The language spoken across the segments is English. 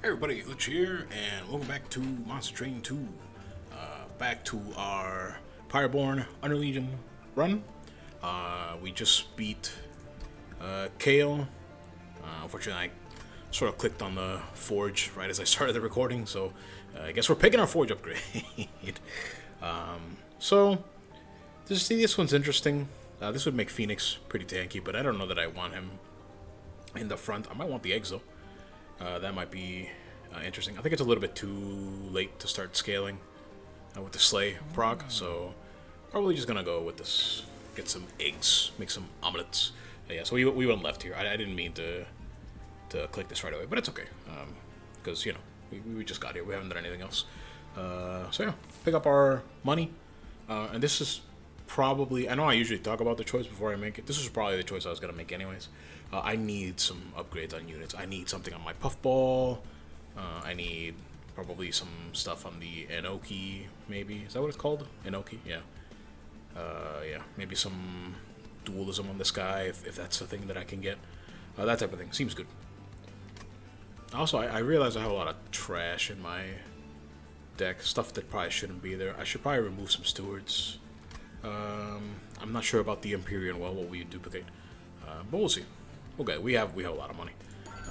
Hey everybody, Glitch here, and welcome back to Monster Train 2. Back to our Pyreborne Underlegion run. We just beat Kale. Unfortunately, I sort of clicked on the forge right as I started the recording, so I guess we're picking our forge upgrade. So, this one's interesting. This would make Fenix pretty tanky, but I don't know that I want him in the front. I might want the eggs, though. That might be interesting. I think it's a little bit too late to start scaling with the Slay proc, so probably just gonna go with this. Get some eggs, make some omelets. Yeah, so we went left here. I didn't mean to click this right away, but it's okay. Because, you know, we just got here. We haven't done anything else. So yeah, pick up our money. And this is probably... I know I usually talk about the choice before I make it. This is probably the choice I was gonna make anyways. I need some upgrades on units. I need something on my puffball. I need probably some stuff on the Enoki, maybe. Is that what it's called? Enoki? Yeah. Yeah, maybe some dualism on this guy, if that's the thing that I can get. That type of thing. Seems good. Also, I realize I have a lot of trash in my deck. Stuff that probably shouldn't be there. I should probably remove some stewards. I'm not sure about the Empyrean well, what we duplicate. But we'll see. Okay, we have a lot of money.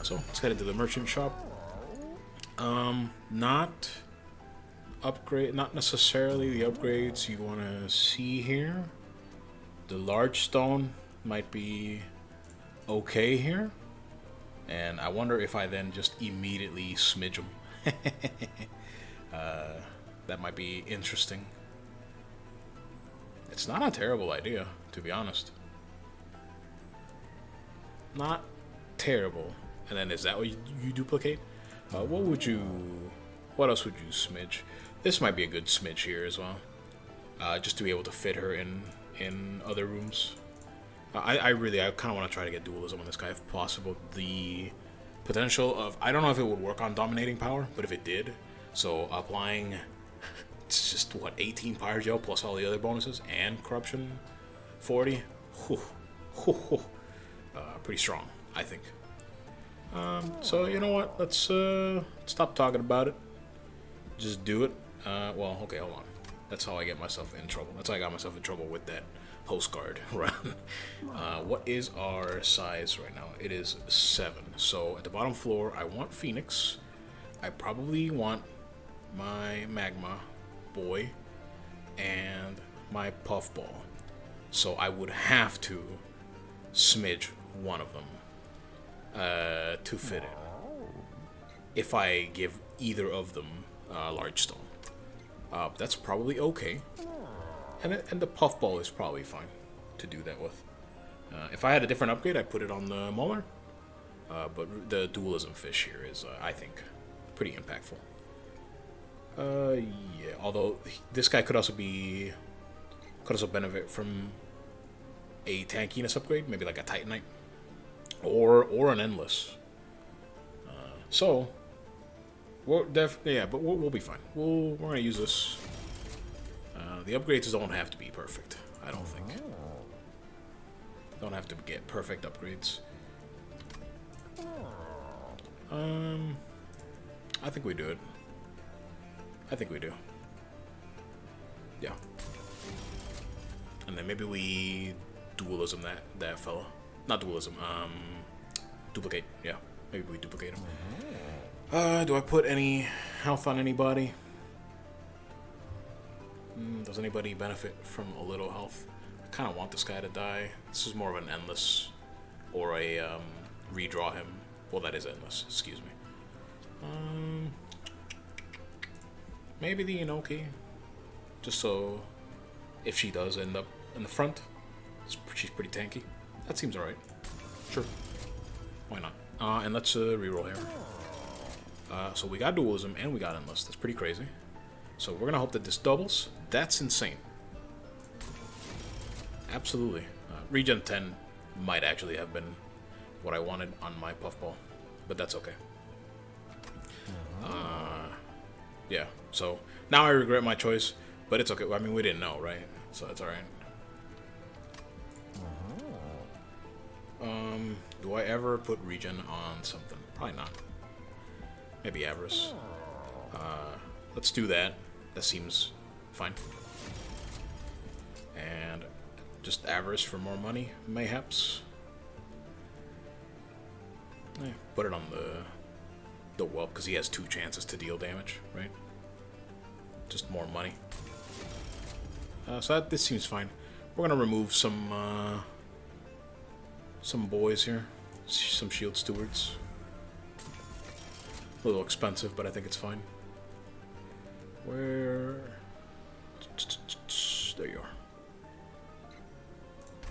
So let's head into the merchant shop. Not necessarily the upgrades you want to see here. The large stone might be okay here, and I wonder if I then just immediately smidge them. That might be interesting. It's not a terrible idea, to be honest. Not terrible. And then is that what you duplicate? What else would you smidge? This might be a good smidge here as well. Just to be able to fit her in other rooms. I kind of want to try to get dualism on this guy if possible. The potential of, I don't know if it would work on dominating power, but if it did, so applying, it's just what, 18 pyregel plus all the other bonuses and corruption 40. Pretty strong, I think. So you know what? Let's stop talking about it. Just do it. Well, okay, hold on. That's how I get myself in trouble. That's how I got myself in trouble with that host guard run. What is our size right now? It is 7. So at the bottom floor, I want Fenix. I probably want my magma boy and my puffball. So I would have to smidge one of them to fit in. If I give either of them large stone, that's probably okay. And the puffball is probably fine to do that with. If I had a different upgrade, I'd put it on the Mauler. But the dualism fish here is, I think, pretty impactful. Yeah. Although this guy could also benefit from a tankiness upgrade, maybe like a Titanite. Or an endless. So we'll we'll be fine. We're gonna use this. The upgrades don't have to be perfect, I don't think. Don't have to get perfect upgrades. I think we do it. I think we do. Yeah. And then maybe we dualism that fella. Not dualism, duplicate, yeah. Maybe we duplicate him. Do I put any health on anybody? Does anybody benefit from a little health? I kind of want this guy to die. This is more of an endless, or a redraw him. Well, that is endless, excuse me. Maybe the Enoki. Just so, if she does end up in the front, she's pretty tanky. That seems alright. Sure. Why not? And let's reroll here. So we got dualism and we got endless. That's pretty crazy. So we're gonna hope that this doubles. That's insane. Absolutely. Regen 10 might actually have been what I wanted on my puffball, but that's okay. Yeah. So now I regret my choice, but it's okay. I mean, we didn't know, right? So it's alright. Do I ever put regen on something? Probably not. Maybe Avarice. Let's do that. That seems fine. And just Avarice for more money, mayhaps. Put it on the whelp, because he has 2 chances to deal damage, right? Just more money. So this seems fine. We're gonna remove some boys here, some shield stewards. A little expensive, but I think it's fine. Where? There you are.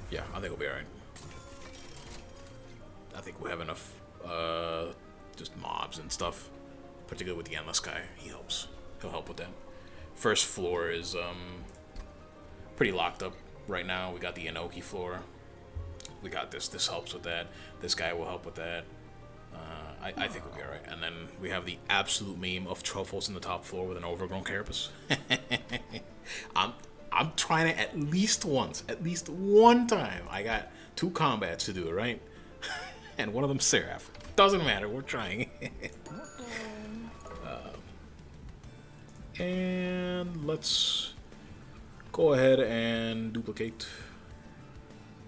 Yeah, I think we'll be alright. I think we have enough, just mobs and stuff. Particularly with the Endless guy, he helps. He'll help with that. First floor is pretty locked up right now. We got the Inoki floor. We got this. This helps with that. This guy will help with that. I think we'll be alright. And then we have the absolute meme of Truffles in the top floor with an overgrown carapace. I'm trying it at least once. At least one time. I got 2 combats to do it, right? And one of them Seraph. Doesn't matter. We're trying. And let's go ahead and duplicate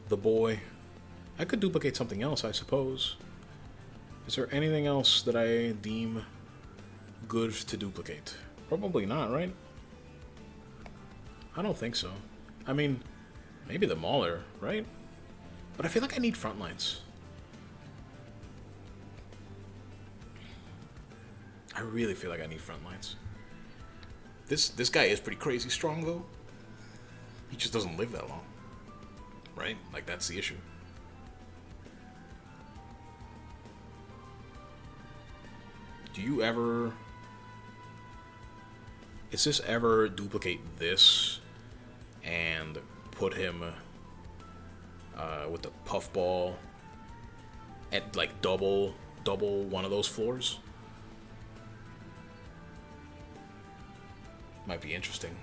the boy. I could duplicate something else, I suppose. Is there anything else that I deem good to duplicate? Probably not, right? I don't think so. I mean, maybe the Mauler, right? But I feel like I need front lines. I really feel like I need front lines. This guy is pretty crazy strong, though. He just doesn't live that long. Right? Like, that's the issue. Do you ever... Is this ever duplicate this and put him with the puffball at, like, double one of those floors? Might be interesting.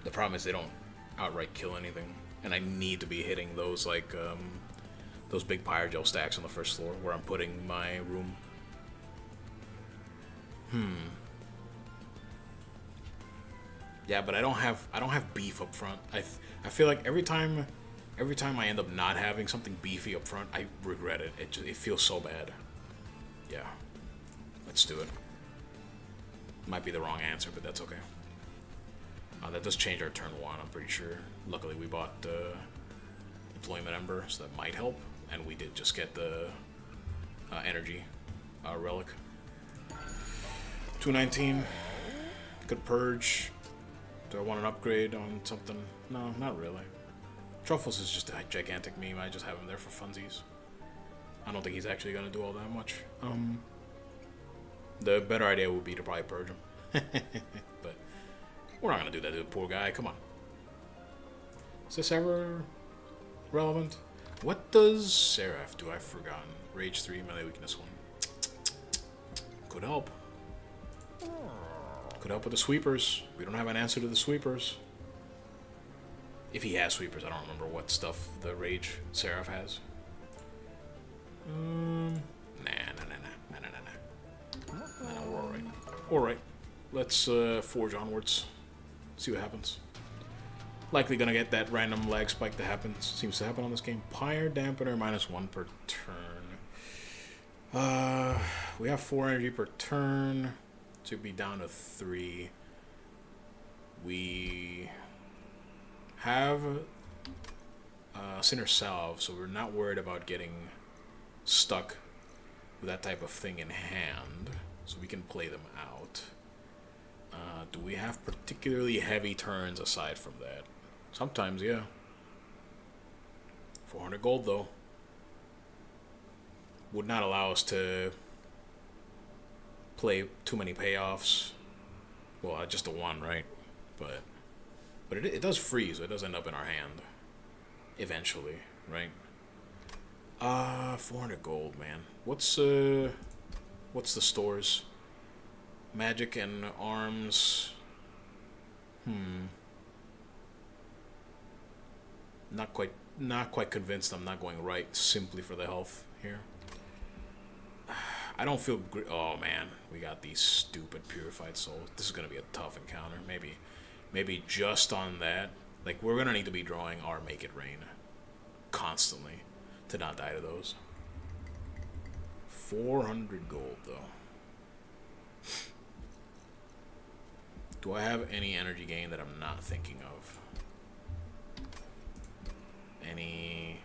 The problem is they don't outright kill anything, and I need to be hitting those, like, those big pyregel stacks on the first floor where I'm putting my room. Yeah, but I don't have beef up front. I feel like every time I end up not having something beefy up front, I regret it. It feels so bad. Yeah. Let's do it. Might be the wrong answer, but that's okay. That does change our turn 1, I'm pretty sure. Luckily, we bought Deployment Ember, so that might help. And we did just get the energy relic. 219. Good purge. Do I want an upgrade on something? No, not really. Truffles is just a gigantic meme. I just have him there for funsies. I don't think he's actually going to do all that much. The better idea would be to probably purge him. But we're not going to do that to the poor guy. Come on. Is this ever relevant? What does Seraph do? I've forgotten. Rage 3, melee weakness 1. Could help. Could help with the sweepers. We don't have an answer to the sweepers. If he has sweepers, I don't remember what stuff the Rage Seraph has. Nah, we're alright. Alright. Let's forge onwards. See what happens. Likely gonna get that random lag spike that happens. Seems to happen on this game. Pyre Dampener -1 per turn. We have 4 energy per turn. Should be down to 3. We have Sinner Salve, so we're not worried about getting stuck with that type of thing in hand. So we can play them out. Do we have particularly heavy turns aside from that? Sometimes, yeah. 400 gold, though. Would not allow us to play too many payoffs. Well, just the one, right? But it does freeze, so it does end up in our hand. Eventually, right? 400 gold, man. What's the stores? Magic and arms. Not quite not quite convinced I'm not going right simply for the health here. I don't feel oh man, we got these stupid purified souls. This is gonna be a tough encounter. Maybe just on that, like we're gonna need to be drawing our Make It Rain constantly to not die to those. 400 gold though. Do I have any energy gain that I'm not thinking of? Any?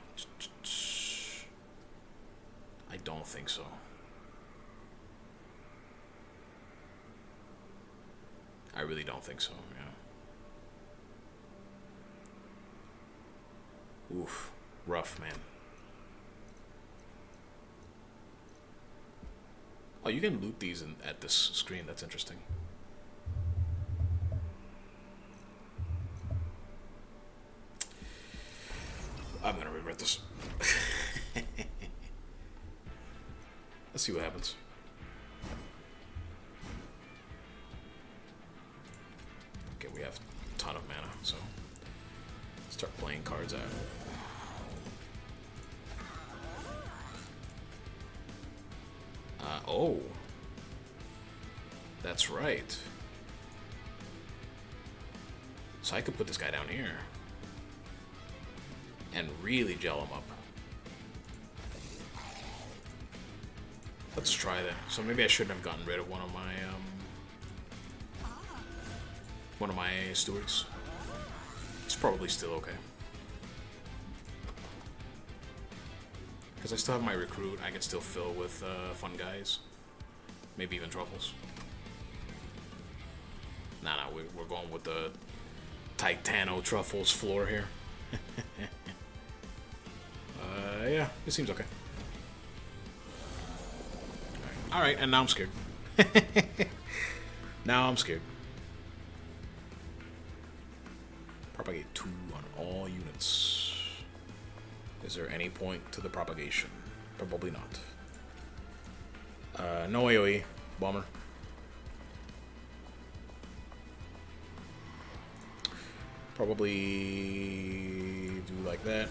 I don't think so. I really don't think so, yeah. Oof. Rough, man. Oh, you can loot these at this screen. That's interesting. I'm gonna regret this. Let's see what happens. Okay, we have a ton of mana, so start playing cards out. Oh. That's right. So I could put this guy down here and really gel him up. Let's try that. So maybe I shouldn't have gotten rid of one of my stewards. It's probably still okay. Because I still have my recruit, I can still fill with fun guys. Maybe even truffles. Nah, we're going with the Titano Truffles floor here. Yeah, it seems okay. Alright, and now I'm scared. Now I'm scared. Propagate 2 on all units. Is there any point to the propagation? Probably not. No AoE. Bomber. Probably do like that.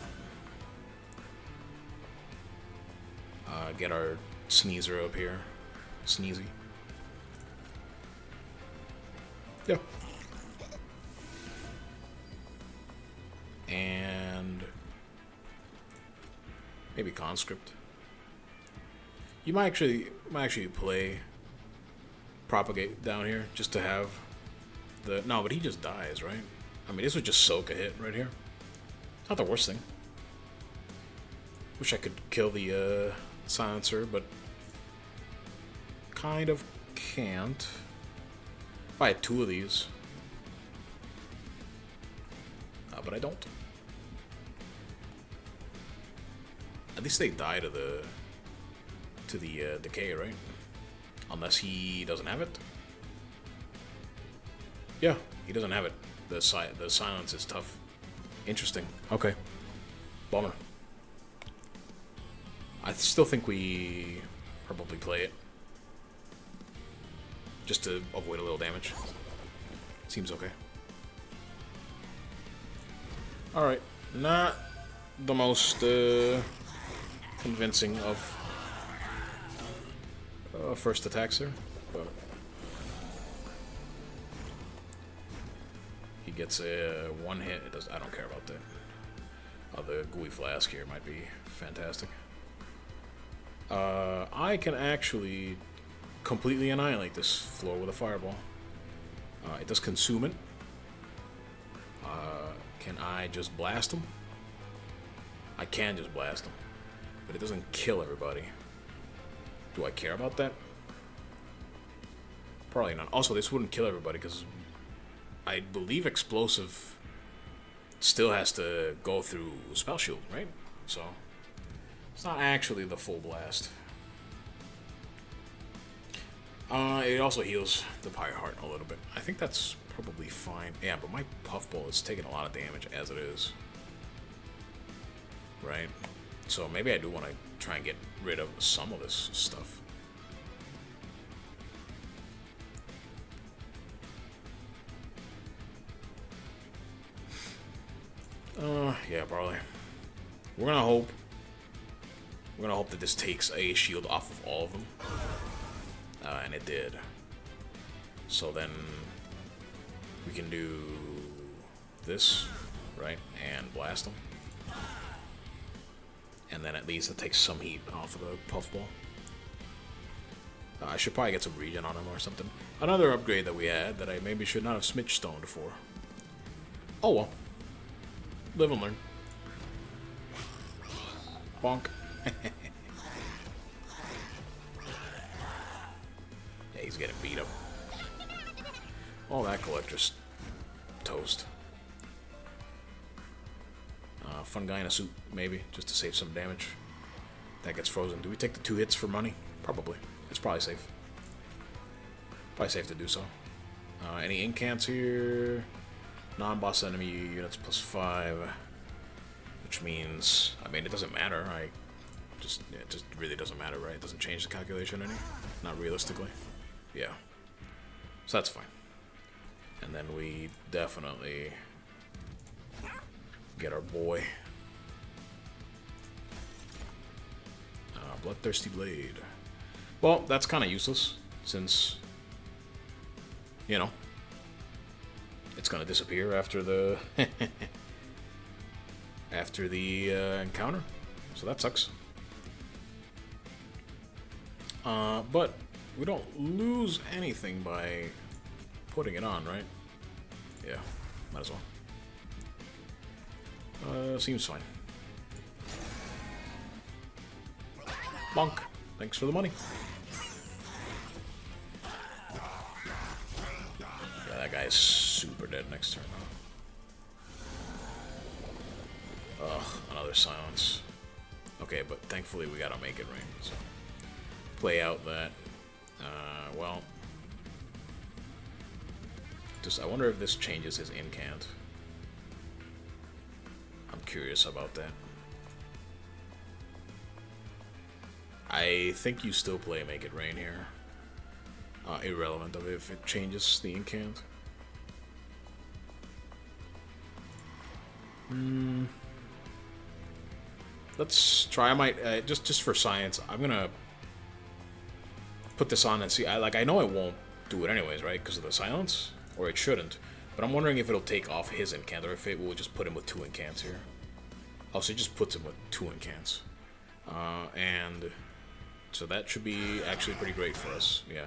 Get our sneezer up here. Sneezy. Yeah. And maybe conscript. You might actually play propagate down here just to have the no, but he just dies, right? I mean, this would just soak a hit right here. It's not the worst thing. Wish I could kill the silencer, but kind of can't. If I had 2 of these, but I don't. At least they die to the decay, right? Unless he doesn't have it. Yeah, he doesn't have it. The silence is tough. Interesting. Okay. Bummer. I still think we probably play it. Just to avoid a little damage. Seems okay. Alright. Not the most convincing of first attacks here, but he gets a 1 hit. It does. I don't care about that. The gooey flask here might be fantastic. I can actually completely annihilate this floor with a fireball. It does consume it. Can I just blast him? I can just blast him, but it doesn't kill everybody. Do I care about that? Probably not. Also, this wouldn't kill everybody because I believe explosive still has to go through spell shield, right? So it's not actually the full blast. It also heals the Pyre Heart a little bit. I think that's probably fine. Yeah, but my Puffball is taking a lot of damage as it is. Right? So maybe I do want to try and get rid of some of this stuff. Yeah, Barley. We're gonna hope. We're gonna hope that this takes a shield off of all of them. And it did. So then we can do this, right? And blast them. And then at least it takes some heat off of the puffball. I should probably get some regen on him or something. Another upgrade that we had that I maybe should not have smidge stoned for. Oh well. Live and learn. Bonk. Yeah, he's getting beat up. Oh, that collector's toast. Fun guy in a suit, maybe, just to save some damage. That gets frozen. Do we take the 2 hits for money? Probably. It's probably safe. Probably safe to do so. Any incants here? Non-boss enemy units +5. Which means, I mean, it doesn't matter. It just really doesn't matter, right? It doesn't change the calculation any. Not realistically. Yeah. So that's fine. And then we definitely get our boy. Bloodthirsty Blade. Well, that's kind of useless, since, you know, it's going to disappear after the after the encounter. So that sucks. But we don't lose anything by putting it on, right? Yeah, might as well. Seems fine. Bonk. Thanks for the money. Yeah, that guy's super dead next turn. Ugh, another silence. Okay, but thankfully we gotta make it rain, so play out that. Well, just I wonder if this changes his incant. I'm curious about that. I think you still play Make It Rain here. Irrelevant of if it changes the incant. Let's try. I might just for science. I'm gonna put this on and see. I know it won't do it anyways, right? Because of the silence, or it shouldn't. But I'm wondering if it'll take off his incant, or if it will just put him with 2 incants here. Oh, so it just puts him with 2 incants, and so that should be actually pretty great for us. Yeah,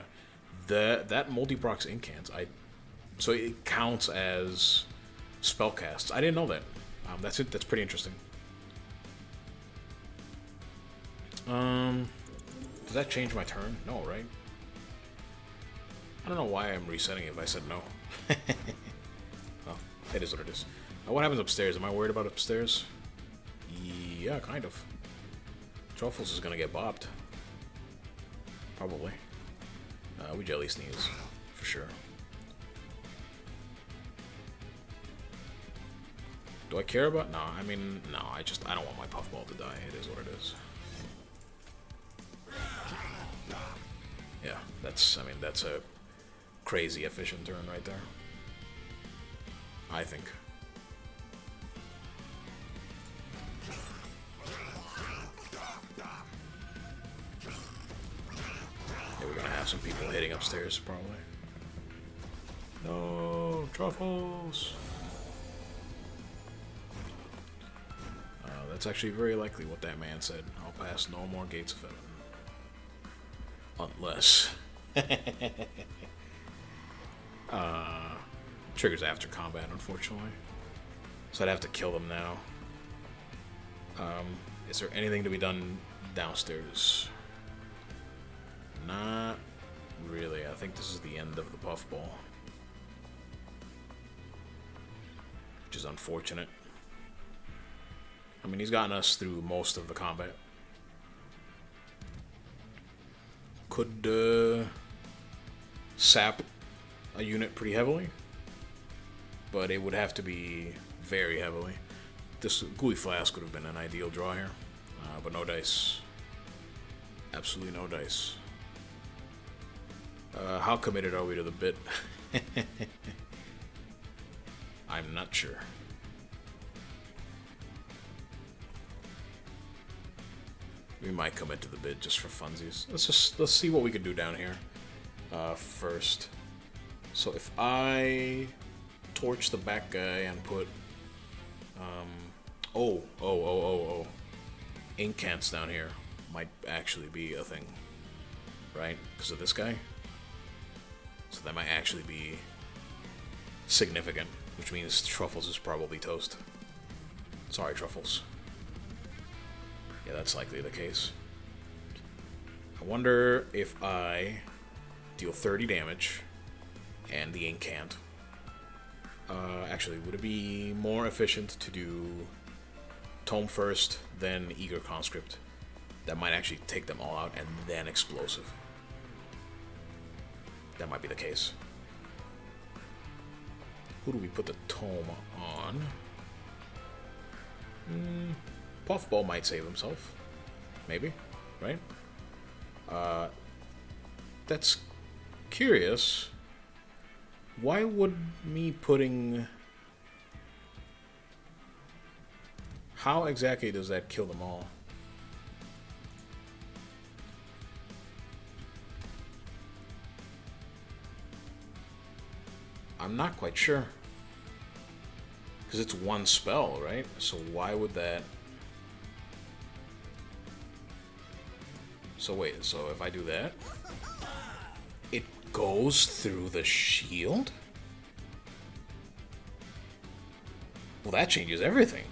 that multi-procs incants. So it counts as spellcasts. I didn't know that. That's it. That's pretty interesting. Does that change my turn? No, right? I don't know why I'm resetting it if I said no. Well, it is what it is. What happens upstairs? Am I worried about upstairs? Yeah, kind of. Truffles is gonna get bopped. Probably. We jelly sneeze, for sure. Do I care about? No, I mean, no, I don't want my puffball to die. It is what it is. Yeah, that's a crazy efficient turn right there. I think. Yeah, we're gonna have some people hitting upstairs, probably. No, truffles! That's actually very likely what that man said. I'll pass no more gates of heaven. Unless... triggers after combat, unfortunately. So I'd have to kill them now. Is there anything to be done downstairs? Not really. I think this is the end of the puffball. Which is unfortunate. I mean, he's gotten us through most of the combat. Could sap a unit pretty heavily, but it would have to be very heavily. This Gooey Flask would have been an ideal draw here, but no dice. Absolutely no dice. How committed are we to the bit? I'm not sure. We might come into the bid just for funsies. Let's see what we can do down here first. So if I torch the back guy and put incants down here might actually be a thing, right? Because of this guy. So that might actually be significant, which means Truffles is probably toast. Sorry, Truffles. Yeah, that's likely the case. I wonder if I deal 30 damage and the incant. Actually, would it be more efficient to do Tome first, then Eager Conscript? That might actually take them all out, and then Explosive. That might be the case. Who do we put the Tome on? Puffball might save himself. Maybe, right? That's curious. Why would me putting... How exactly does that kill them all? I'm not quite sure. Because it's one spell, right? So why would that... So wait, so if I do that... It goes through the shield? Well, that changes everything.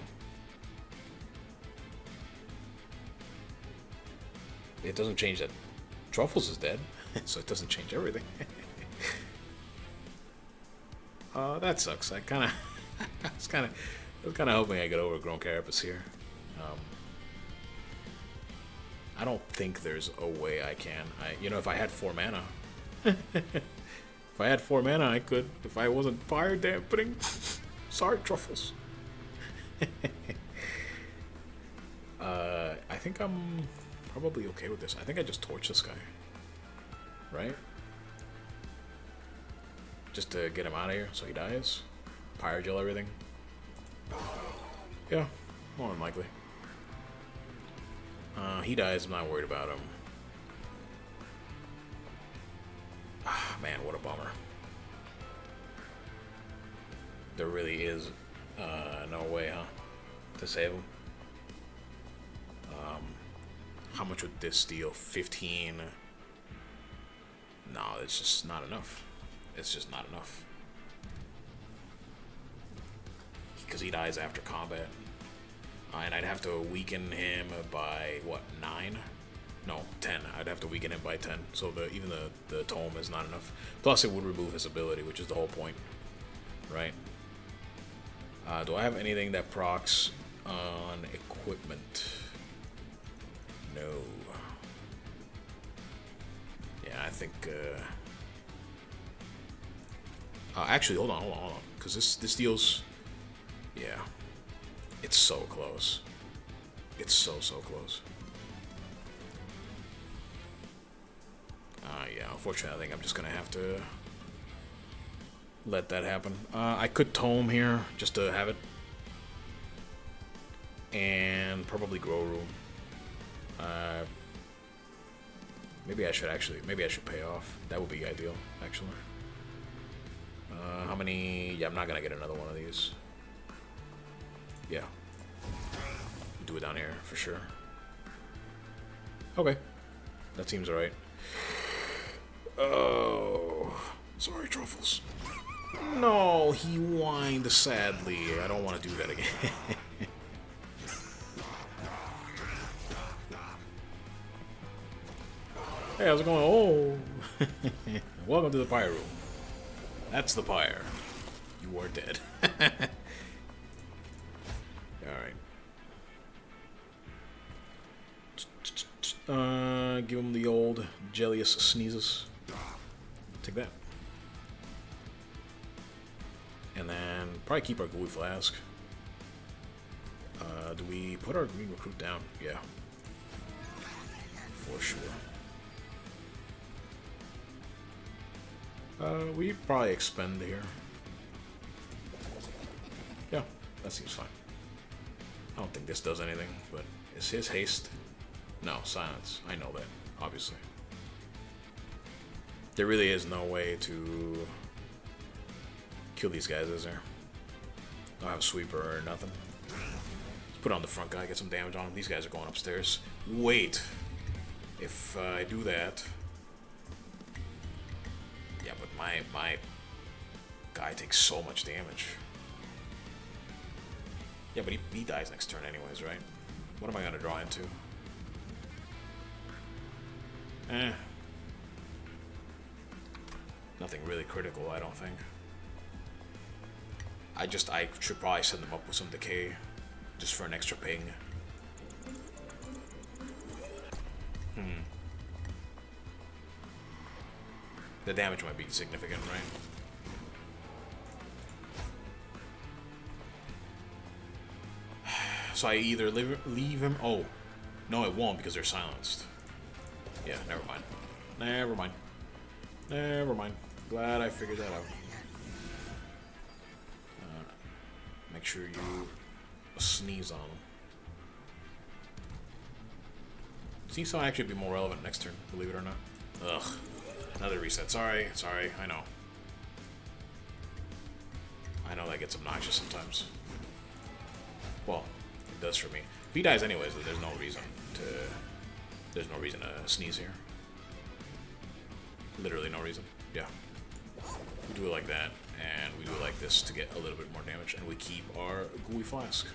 It doesn't change that Truffles is dead, so it doesn't change everything. That sucks. I was kind of hoping I get overgrown carapace here. I don't think there's a way I can. You know, if I had 4 mana, if I had 4 mana, I could. If I wasn't fire dampening, sorry, Truffles. I think I'm probably okay with this. I think I just torch this guy, right? Just to get him out of here so he dies. Pyregel everything. Yeah, more than likely. He dies, I'm not worried about him. Ah, man, what a bummer. There really is no way, huh? To save him. How much would this deal? 15? No, it's just not enough. It's just not enough. Because he dies after combat. And I'd have to weaken him by, what, 9? No, 10. I'd have to weaken him by 10. So even the tome is not enough. Plus, it would remove his ability, which is the whole point. Right? Do I have anything that procs on equipment? No. Yeah, I think... actually, hold on. Because this deals... Yeah. It's so close. It's so close. Yeah, unfortunately, I think I'm just going to have to let that happen. I could tome here, just to have it. And probably grow room. Maybe I should pay off. That would be ideal, actually. How many? Yeah, I'm not gonna get another one of these. Yeah. Do it down here, for sure. Okay. That seems alright. Oh. Sorry, Truffles. No, he whined sadly. I don't want to do that again. Hey, how's it going? Oh. Welcome to the Pyre room. That's the Pyre. You are dead. Alright. Give him the old Jellius sneezes. Take that. And then probably keep our Gooey Flask. Do we put our Green Recruit down? Yeah. For sure. We probably expend here. Yeah, that seems fine. I don't think this does anything, but it's his haste. No, silence. I know that, obviously. There really is no way to kill these guys, is there? I don't have a sweeper or nothing. Let's put on the front guy, get some damage on him. These guys are going upstairs. Wait. If I do that... Yeah, but my guy takes so much damage. Yeah, but he dies next turn anyways, right? What am I going to draw into? Nothing really critical, I don't think. I should probably send them up with some decay, just for an extra ping. The damage might be significant, right? So I either leave him... Oh, no it won't because they're silenced. Yeah, never mind. Never mind. Never mind. Glad I figured that out. Make sure you sneeze on him. Sneeze will actually be more relevant next turn, believe it or not. Ugh. Another reset. Sorry, I know. I know that gets obnoxious sometimes. Well, it does for me. If he dies anyways, there's no reason to sneeze here. Literally no reason. Yeah. We do it like that, and we do it like this to get a little bit more damage, and we keep our Gooey Flask.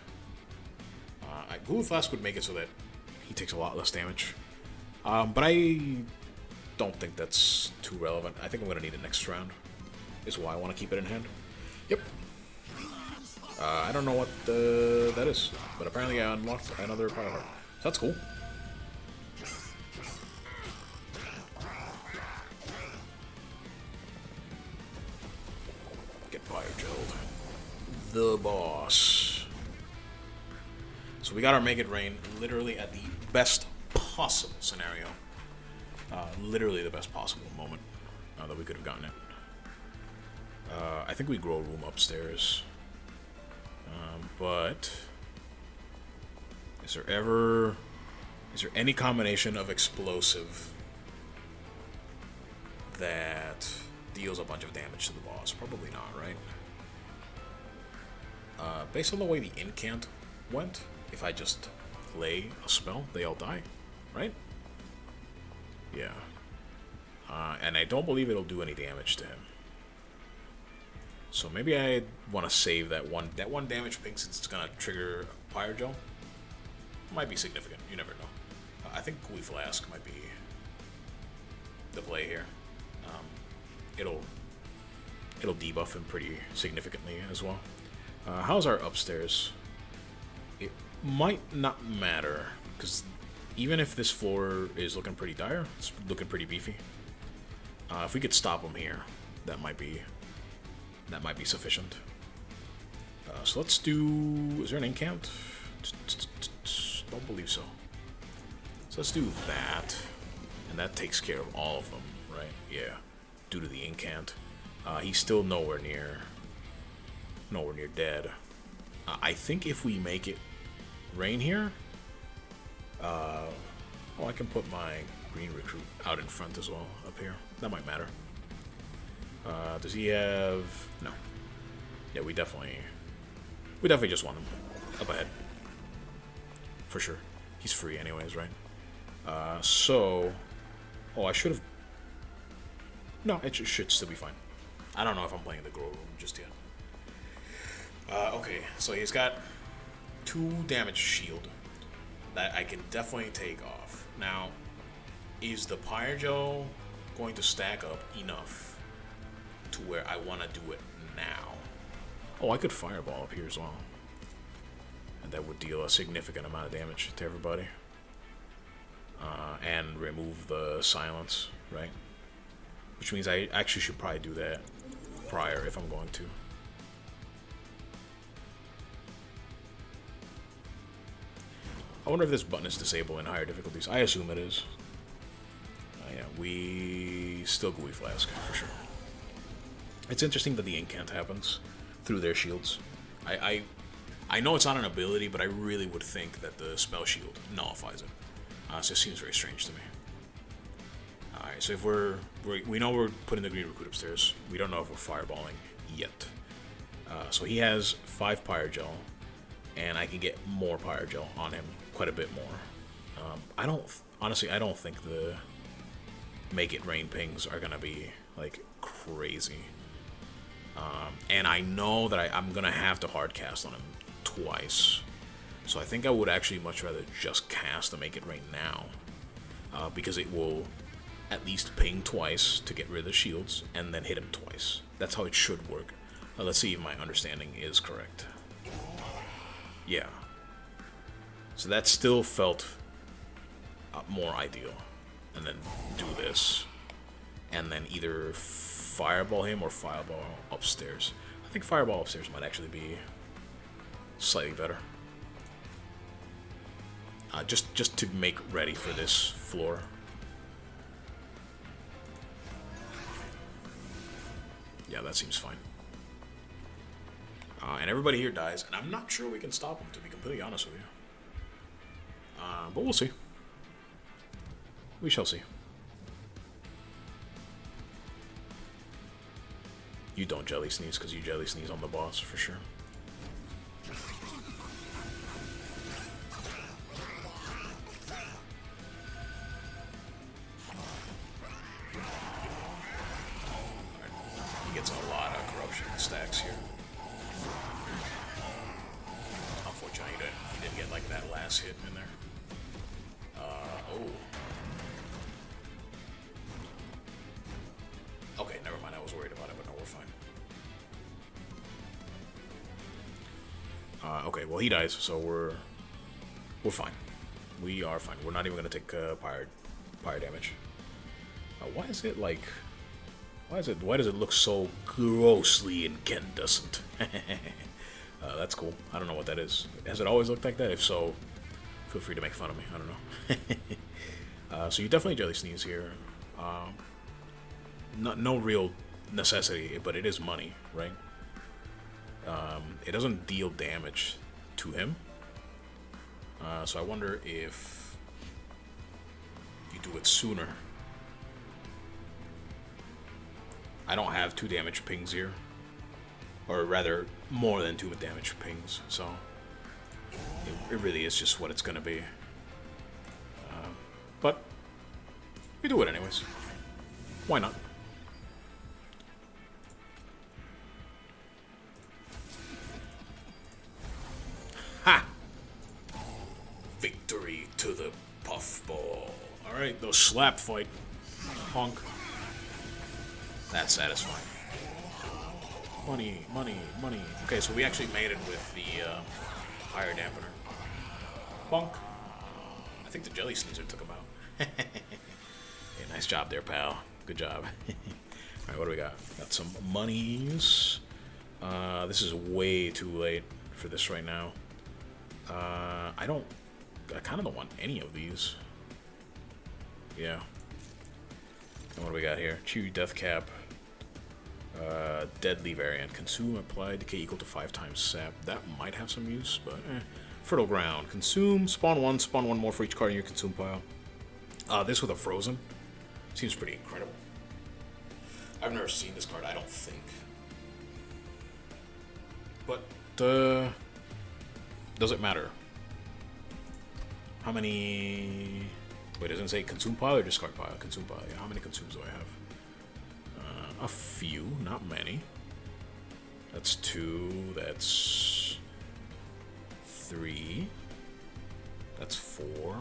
Gooey Flask would make it so that he takes a lot less damage. But I don't think that's too relevant. I think I'm going to need it next round, is why I want to keep it in hand. Yep. I don't know what that is, but apparently I unlocked another Power Heart. So that's cool. Get pyregelled. The boss. So we got our Make It Rain literally at the best possible scenario. Literally the best possible moment that we could have gotten it. I think we grow a room upstairs. But is there any combination of explosive that deals a bunch of damage to the boss? Probably not, right? Based on the way the incant went, if I just play a spell, they all die, right? Yeah. And I don't believe it'll do any damage to him. So maybe I want to save that one damage ping since it's gonna trigger pyregel. Might be significant. You never know. I think Gooey Flask might be the play here. It'll debuff him pretty significantly as well. How's our upstairs? It might not matter because even if this floor is looking pretty dire, it's looking pretty beefy. If we could stop him here, that might be sufficient. So let's do... Is there an incant? Don't believe so. So let's do that. And that takes care of all of them, right? Yeah. Due to the incant. He's still nowhere near dead. I think if we make it rain here... oh, I can put my green recruit out in front as well, up here. That might matter. Does he have... No. Yeah, we definitely just want him up ahead. For sure. He's free anyways, right? So... Oh, I should have... No, it should still be fine. I don't know if I'm playing the grow room just yet. Okay, so he's got 2 damage shield that I can definitely take off. Now, is the pyregel going to stack up enough to where I want to do it now? Oh, I could fireball up here as well. And that would deal a significant amount of damage to everybody. And remove the silence, right? Which means I actually should probably do that prior if I'm going to. I wonder if this button is disabled in higher difficulties. I assume it is. Yeah, we still Gooey Flask for sure. It's interesting that the incant happens through their shields. I know it's not an ability, but I really would think that the spell shield nullifies it. So it seems very strange to me. Alright, so if we know we're putting the green recruit upstairs. We don't know if we're fireballing yet. So he has 5 pyregel, and I can get more pyregel on him, quite a bit more. Honestly, I don't think the Make It Rain pings are gonna be like crazy. And I know that I'm gonna have to hard cast on him twice. So I think I would actually much rather just cast the Make It Rain now, because it will at least ping twice to get rid of the shields, and then hit him twice. That's how it should work. Let's see if my understanding is correct. Yeah. So that still felt more ideal. And then do this. And then either fireball him or fireball upstairs. I think fireball upstairs might actually be slightly better. Just to make ready for this floor. Yeah, that seems fine. And everybody here dies, and I'm not sure we can stop him, to be completely honest with you. But we'll see. We shall see. You don't jelly sneeze, because you jelly sneeze on the boss, for sure. He gets a lot of corruption stacks here. Unfortunately, he didn't get like that last hit in there. Oh. Okay, never mind. I was worried about it, but no, we're fine. Okay, well he dies, so we're fine. We are fine. We're not even gonna take pyre damage. Why is it like? Why does it look so grossly incandescent? That's cool. I don't know what that is. Has it always looked like that? If so, feel free to make fun of me. I don't know. So you definitely jelly sneeze here. No real necessity, but it is money, right? It doesn't deal damage to him. So I wonder if you do it sooner. I don't have 2 damage pings here. Or rather, more than 2 damage pings, so it really is just what it's gonna be. But we do it anyways. Why not? Ha! Victory to the puffball. Alright, the slap fight. Punk. That's satisfying. Money, money, money. Okay, so we actually made it with the fire dampener. Bonk. I think the jelly sneezer took him out. Hey, nice job there, pal. Good job. Alright, what do we got? Got some monies. This is way too late for this right now. I kind of don't want any of these. Yeah. And what do we got here? Chewy Death Cap. Deadly variant. Consume, apply, decay equal to 5 times sap. That might have some use, but Fertile Ground. Consume, spawn one more for each card in your consume pile. This with a frozen seems pretty incredible. I've never seen this card, I don't think. But, does it matter? How many... Wait, doesn't it say consume pile or discard pile? Consume pile, yeah. How many consumes do I have? A few, not many. That's 2, that's 3, that's 4.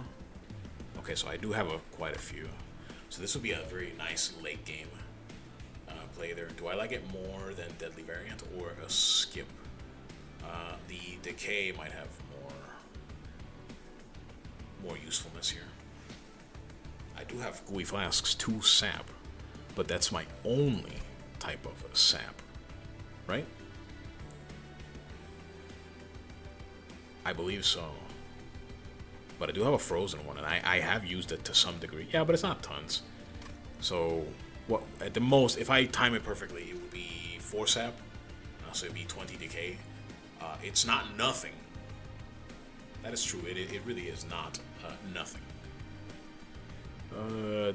Okay, so I do have quite a few. So this will be a very nice late game play there. Do I like it more than Deadly Variant or a skip? The Decay might have more usefulness here. I do have Gooey Flasks, 2 sap. But that's my only type of sap, right? I believe so. But I do have a frozen one, and I have used it to some degree. Yeah, but it's not tons. So, what at the most, if I time it perfectly, it would be 4 sap. So it'd be 20 decay. It's not nothing. That is true. It really is not nothing.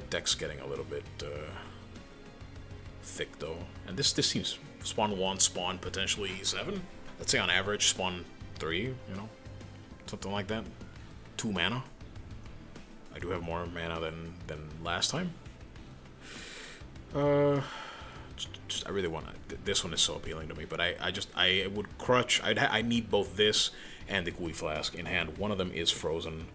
Deck's getting a little bit thick though, and this seems spawn 1, spawn potentially 7. Let's say on average spawn 3, you know, something like that. 2 mana. I do have more mana than last time. I really want to. This one is so appealing to me, but I would crutch. I need both this and the Gooey Flask in hand. One of them is frozen,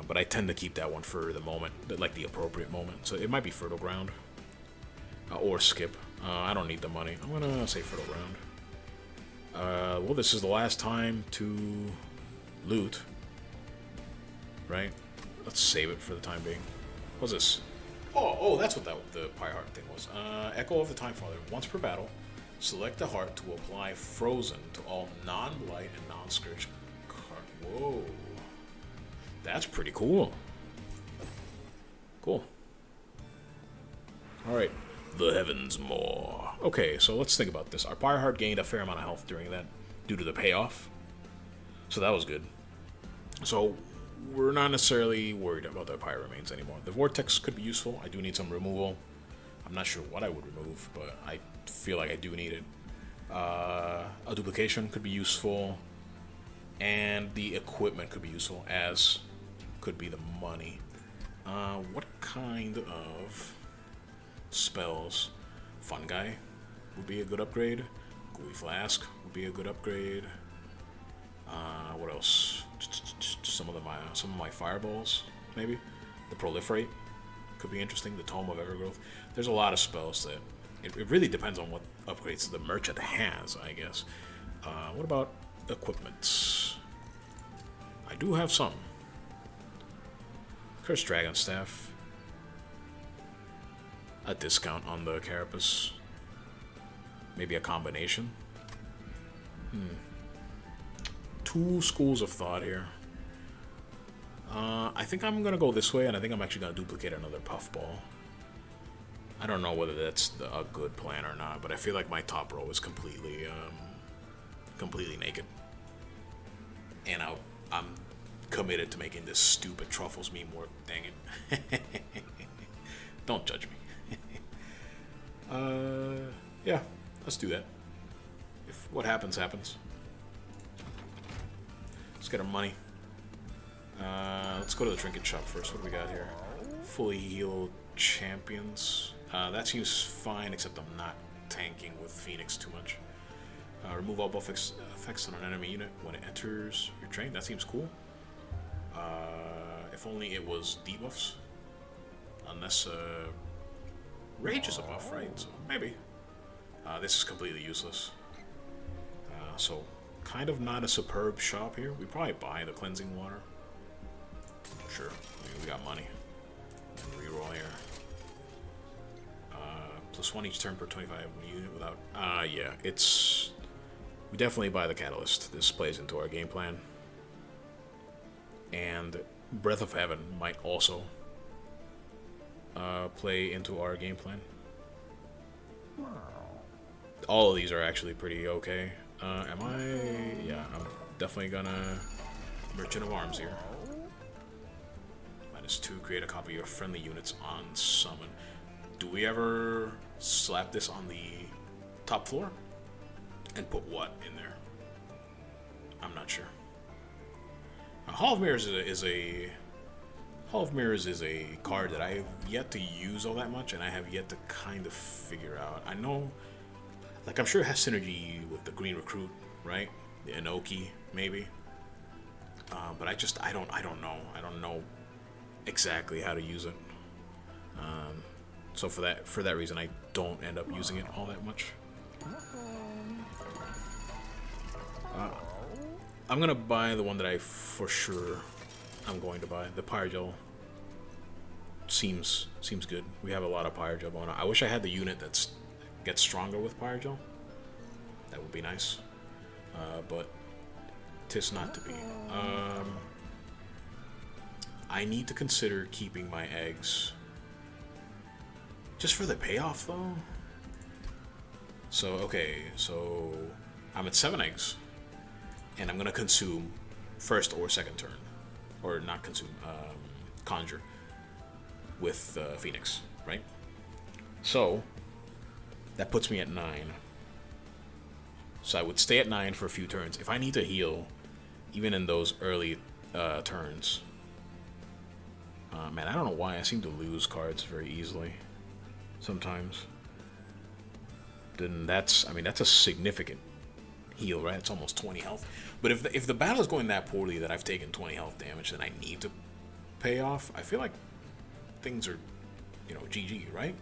but I tend to keep that one for the moment, like the appropriate moment. So it might be Fertile Ground or Skip. I don't need the money. I'm gonna say Fertile Ground. Well, this is the last time to loot, right? Let's save it for the time being. What's this? Oh, that's what the Pie Heart thing was. Echo of the Time Father. Once per battle, select the heart to apply Frozen to all non-blight and non-scourge cards. Whoa. That's pretty cool. Cool. Alright. The Heavens More. Okay, so let's think about this. Our Pie Heart gained a fair amount of health during that due to the payoff. So that was good. So we're not necessarily worried about the Pyre Remains anymore. The Vortex could be useful. I do need some removal. I'm not sure what I would remove, but I feel like I do need it. A Duplication could be useful. And the equipment could be useful, as could be the money. What kind of spells? Fungi would be a good upgrade. Gooey Flask would be a good upgrade. What else? Some of my fireballs, maybe. The Proliferate could be interesting. The Tome of Evergrowth. There's a lot of spells that it really depends on what upgrades the merchant has, I guess. What about equipments? I do have some. Cursed Dragon Staff. A discount on the Carapace. Maybe a combination. Two schools of thought here. I think I'm gonna go this way, and I think I'm actually gonna duplicate another Puffball. I don't know whether that's a good plan or not, but I feel like my top row is completely naked, and I'm committed to making this stupid Truffles meme work. Dang it! Don't judge me. Yeah, let's do that. If what happens, happens. Let's get our money. Let's go to the trinket shop first. What do we got here? Fully healed champions. That seems fine, except I'm not tanking with Fenix too much. Remove all buff effects on an enemy unit when it enters your train. That seems cool. If only it was debuffs. Unless Rage is a buff, right? So maybe. This is completely useless. So kind of not a superb shop here. We probably buy the cleansing water. Sure, we got money. And reroll here. +1 each turn per 25 unit without. Yeah, it's. We definitely buy the catalyst. This plays into our game plan. And Breath of Heaven might also play into our game plan. All of these are actually pretty okay. Am I? Yeah, I'm definitely gonna Merchant of Arms here. -2, create a copy of friendly units on summon. Do we ever slap this on the top floor and put what in there? I'm not sure. Hall of Mirrors is a card that I have yet to use all that much, and I have yet to kind of figure out. I know, like, I'm sure it has synergy with the Green Recruit, right? The Inoki, maybe. But I don't know. I don't know exactly how to use it. So for that reason, I don't end up using it all that much. I'm gonna buy the one that I for sure I'm going to buy. The Pyregel seems good. We have a lot of Pyregel going on. I wish I had the unit that gets stronger with Pyregel. That would be nice. But 'tis not to be. I need to consider keeping my eggs. Just for the payoff, though? So, okay, so I'm at 7 eggs. And I'm going to consume first or second turn. Or not consume, conjure. with Fenix, right? So that puts me at 9. So I would stay at 9 for a few turns. If I need to heal, even in those early turns. Man, I don't know why I seem to lose cards very easily sometimes. Then that's, I mean, that's a significant heal, right? It's almost 20 health. But if the battle is going that poorly that I've taken 20 health damage, then I need to pay off. I feel like things are, you know, GG, right?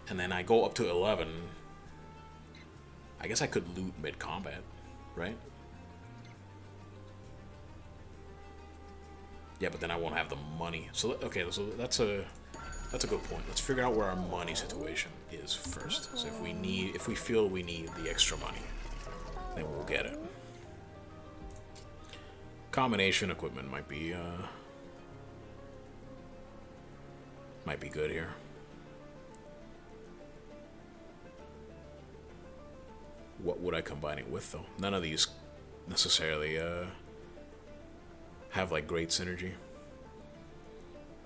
And then I go up to 11. I guess I could loot mid-combat, right? Yeah, but then I won't have the money. So, okay, so that's a good point. Let's figure out where our money situation is first. So if we feel we need the extra money, then we'll get it. Combination equipment might be good here. What would I combine it with, though? None of these necessarily have like great synergy.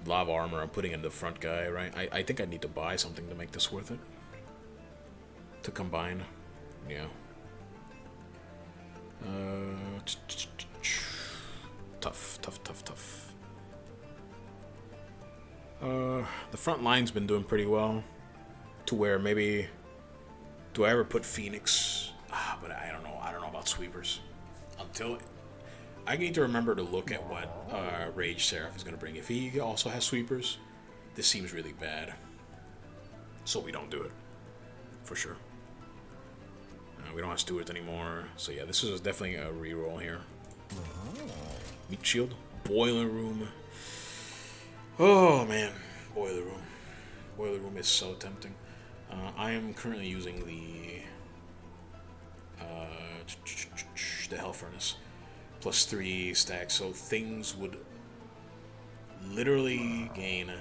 Lava armor I'm putting in the front guy, right? I think I need to buy something to make this worth it. To combine. Yeah. Tough. The front line's been doing pretty well. To where maybe... Do I ever put Fenix? But I don't know. I don't know about sweepers. Until... I need to remember to look at what Rage Seraph is going to bring. If he also has sweepers, this seems really bad. So we don't do it. For sure. We don't have stewards anymore. So yeah, this is definitely a reroll here. Meat shield. Boiler room. Oh man. Boiler room. Boiler room is so tempting. I am currently using the Hell Furnace. +3 stacks, so things would literally gain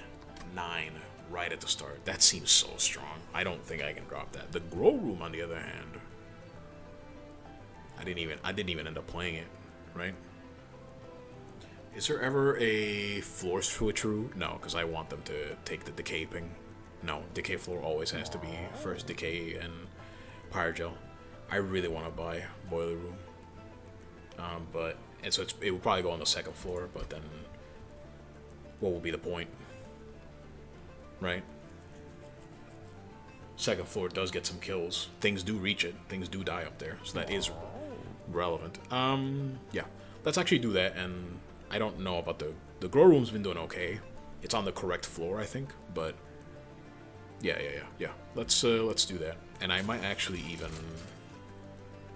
9 right at the start. That seems so strong. I don't think I can drop that. The grow room, on the other hand, I didn't even end up playing it, right? Is there ever a floor switcheroo? No, because I want them to take the decay ping. No, decay floor always has to be first decay and pyregel. I really want to buy boiler room. So it would probably go on the second floor, but then what will be the point? Right? Second floor does get some kills. Things do reach it. Things do die up there. So that is relevant. Yeah. Let's actually do that, and I don't know about the grow room's been doing okay. It's on the correct floor, I think, but yeah. Let's do that. And I might actually even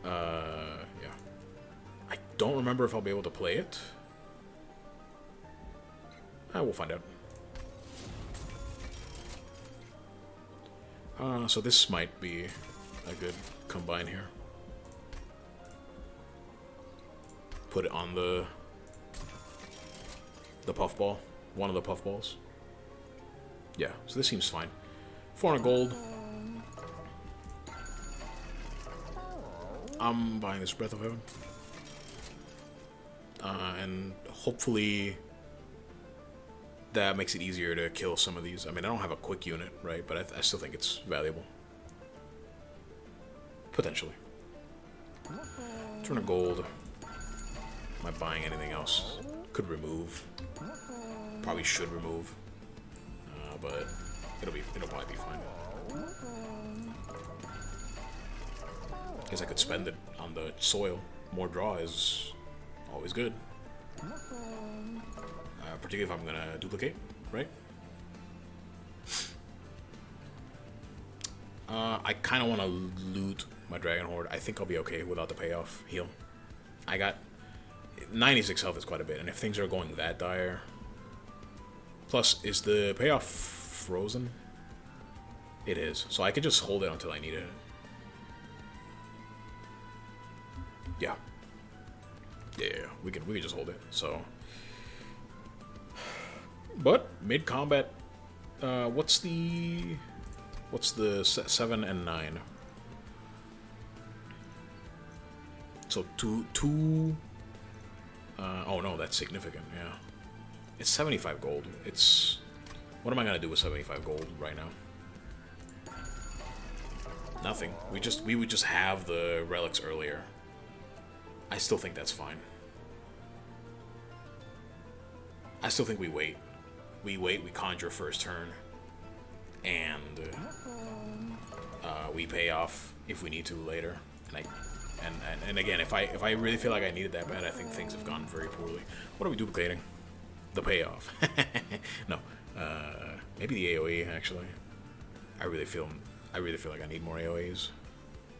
yeah. I don't remember if I'll be able to play it. We'll find out. So this might be a good combine here. Put it on the puffball. One of the puffballs. Yeah, so this seems fine. 400 gold. I'm buying this Breath of Heaven. And hopefully that makes it easier to kill some of these. I mean, I don't have a quick unit, right? But I still think it's valuable. Potentially. 200 gold. Am I buying anything else? Could remove. Probably should remove. But it'll probably be fine. Guess I could spend it on the soil. More draw is always good. Particularly if I'm gonna duplicate, right? I kind of want to loot my Dragon Horde. I think I'll be okay without the payoff heal. I got 96 health is quite a bit, and if things are going that dire... Plus, is the payoff frozen? It is, so I could just hold it until I need it. Yeah. Yeah, we could just hold it, so... But, mid-combat, what's the 7 and 9? So, two... oh no, that's significant, yeah. It's 75 gold. It's... What am I gonna do with 75 gold right now? Nothing. We would just have the relics earlier. I still think that's fine. I still think we wait. We wait, we conjure first turn. And we pay off if we need to later. And again, if I really feel like I needed that bad, I think things have gone very poorly. What are we duplicating? The payoff. No. Maybe the AoE actually. I really feel like I need more AoEs.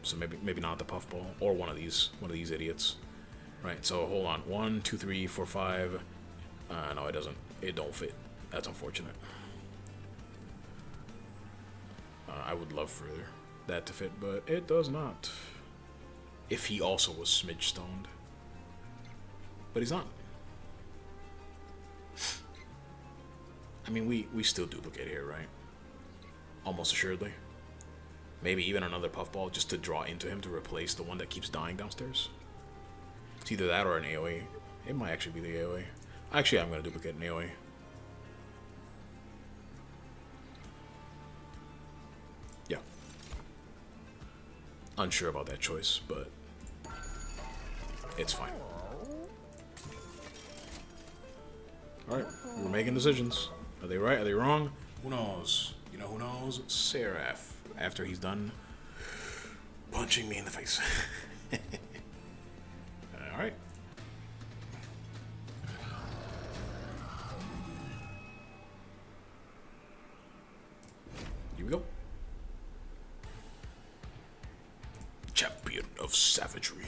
So maybe not the puffball or one of these idiots. Right. So hold on. 1, 2, 3, 4, 5. No, it doesn't. It don't fit. That's unfortunate. I would love for that to fit, but it does not. If he also was smidge stoned. But he's not. I mean, we still duplicate here, right? Almost assuredly. Maybe even another puffball just to draw into him to replace the one that keeps dying downstairs. It's either that or an AoE. It might actually be the AoE. Actually, I'm going to duplicate an AoE. Yeah. Unsure about that choice, but it's fine. Alright, we're making decisions. Are they right? Are they wrong? Who knows? You know who knows? Seraph. After he's done punching me in the face. Alright. Here we go. Champion of Savagery.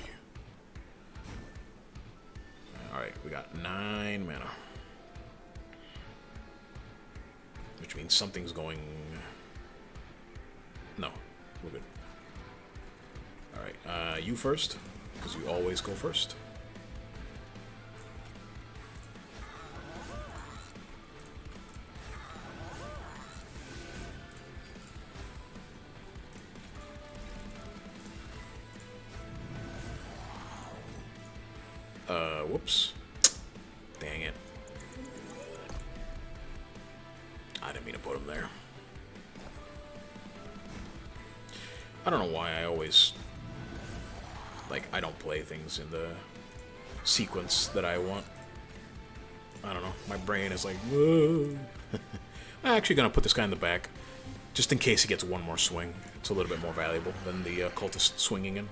Alright, we got 9 mana. Which means something's going... No, we're good. Alright, you first, because you always go first. Whoops. Dang it. I didn't mean to put him there. I don't know why I always... Like, I don't play things in the sequence that I want. I don't know. My brain is like, whoa. I'm actually going to put this guy in the back. Just in case he gets one more swing. It's a little bit more valuable than the cultist swinging in.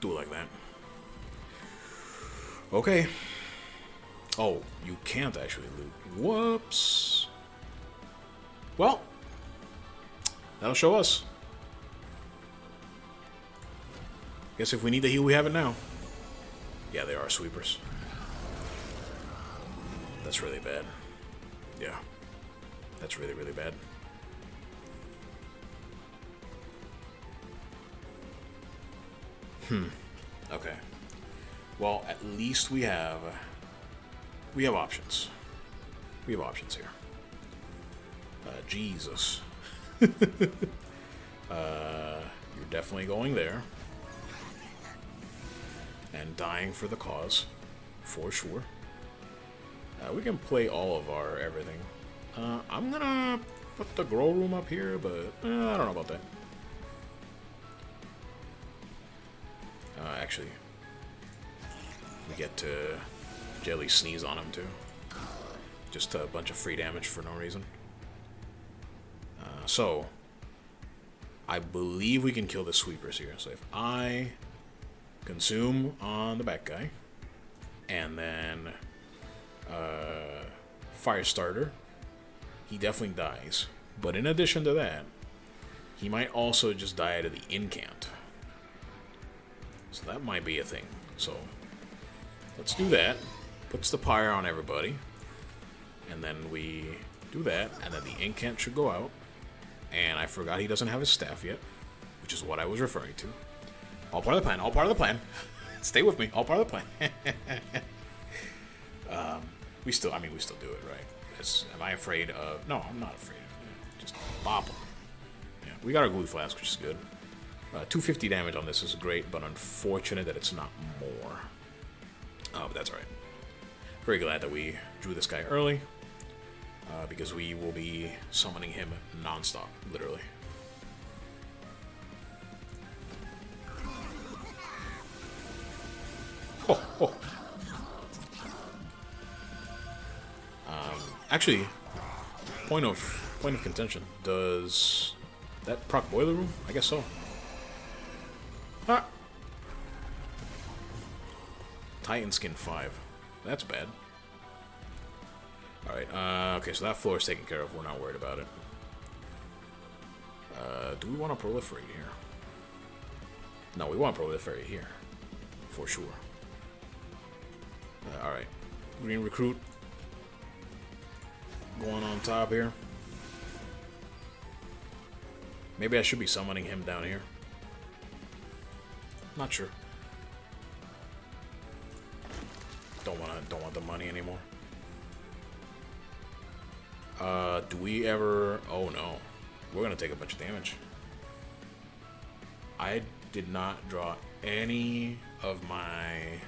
Do it like that. Okay. Oh, you can't actually loot. Whoops. Well, that'll show us. Guess if we need the heal, we have it now. Yeah, they are sweepers. That's really bad. Yeah. That's really, really bad. Okay. Well, at least we have options. We have options here. Jesus. You're definitely going there. And dying for the cause. For sure. We can play all of our everything. I'm gonna put the grow room up here, but I don't know about that. Actually, we get to jelly sneeze on him too. Just a bunch of free damage for no reason. So, I believe we can kill the sweepers here. So if I consume on the back guy, and then Firestarter, he definitely dies. But in addition to that, he might also just die to the incant. So that might be a thing. So let's do that. Puts the pyre on everybody. And then we do that. And then the incant should go out. And I forgot he doesn't have his staff yet. Which is what I was referring to. All part of the plan. All part of the plan. Stay with me. All part of the plan. we still do it, right? Am I afraid of... No, I'm not afraid of it. Just bop them. Yeah, we got our glue flask, which is good. 250 damage on this is great, but unfortunate that it's not more. But that's alright. Very glad that we drew this guy early, because we will be summoning him non-stop, literally. Oh. Actually, point of contention. Does that proc Boiler Room? I guess so. Ah. Titan Skin 5. That's bad. Alright, okay, so that floor is taken care of. We're not worried about it. Do we want to proliferate here? No, we want to proliferate here. For sure. Alright. Green Recruit. Going on top here. Maybe I should be summoning him down here. Not sure. Don't want the money anymore. Do we ever... Oh no. We're gonna take a bunch of damage. I did not draw any of my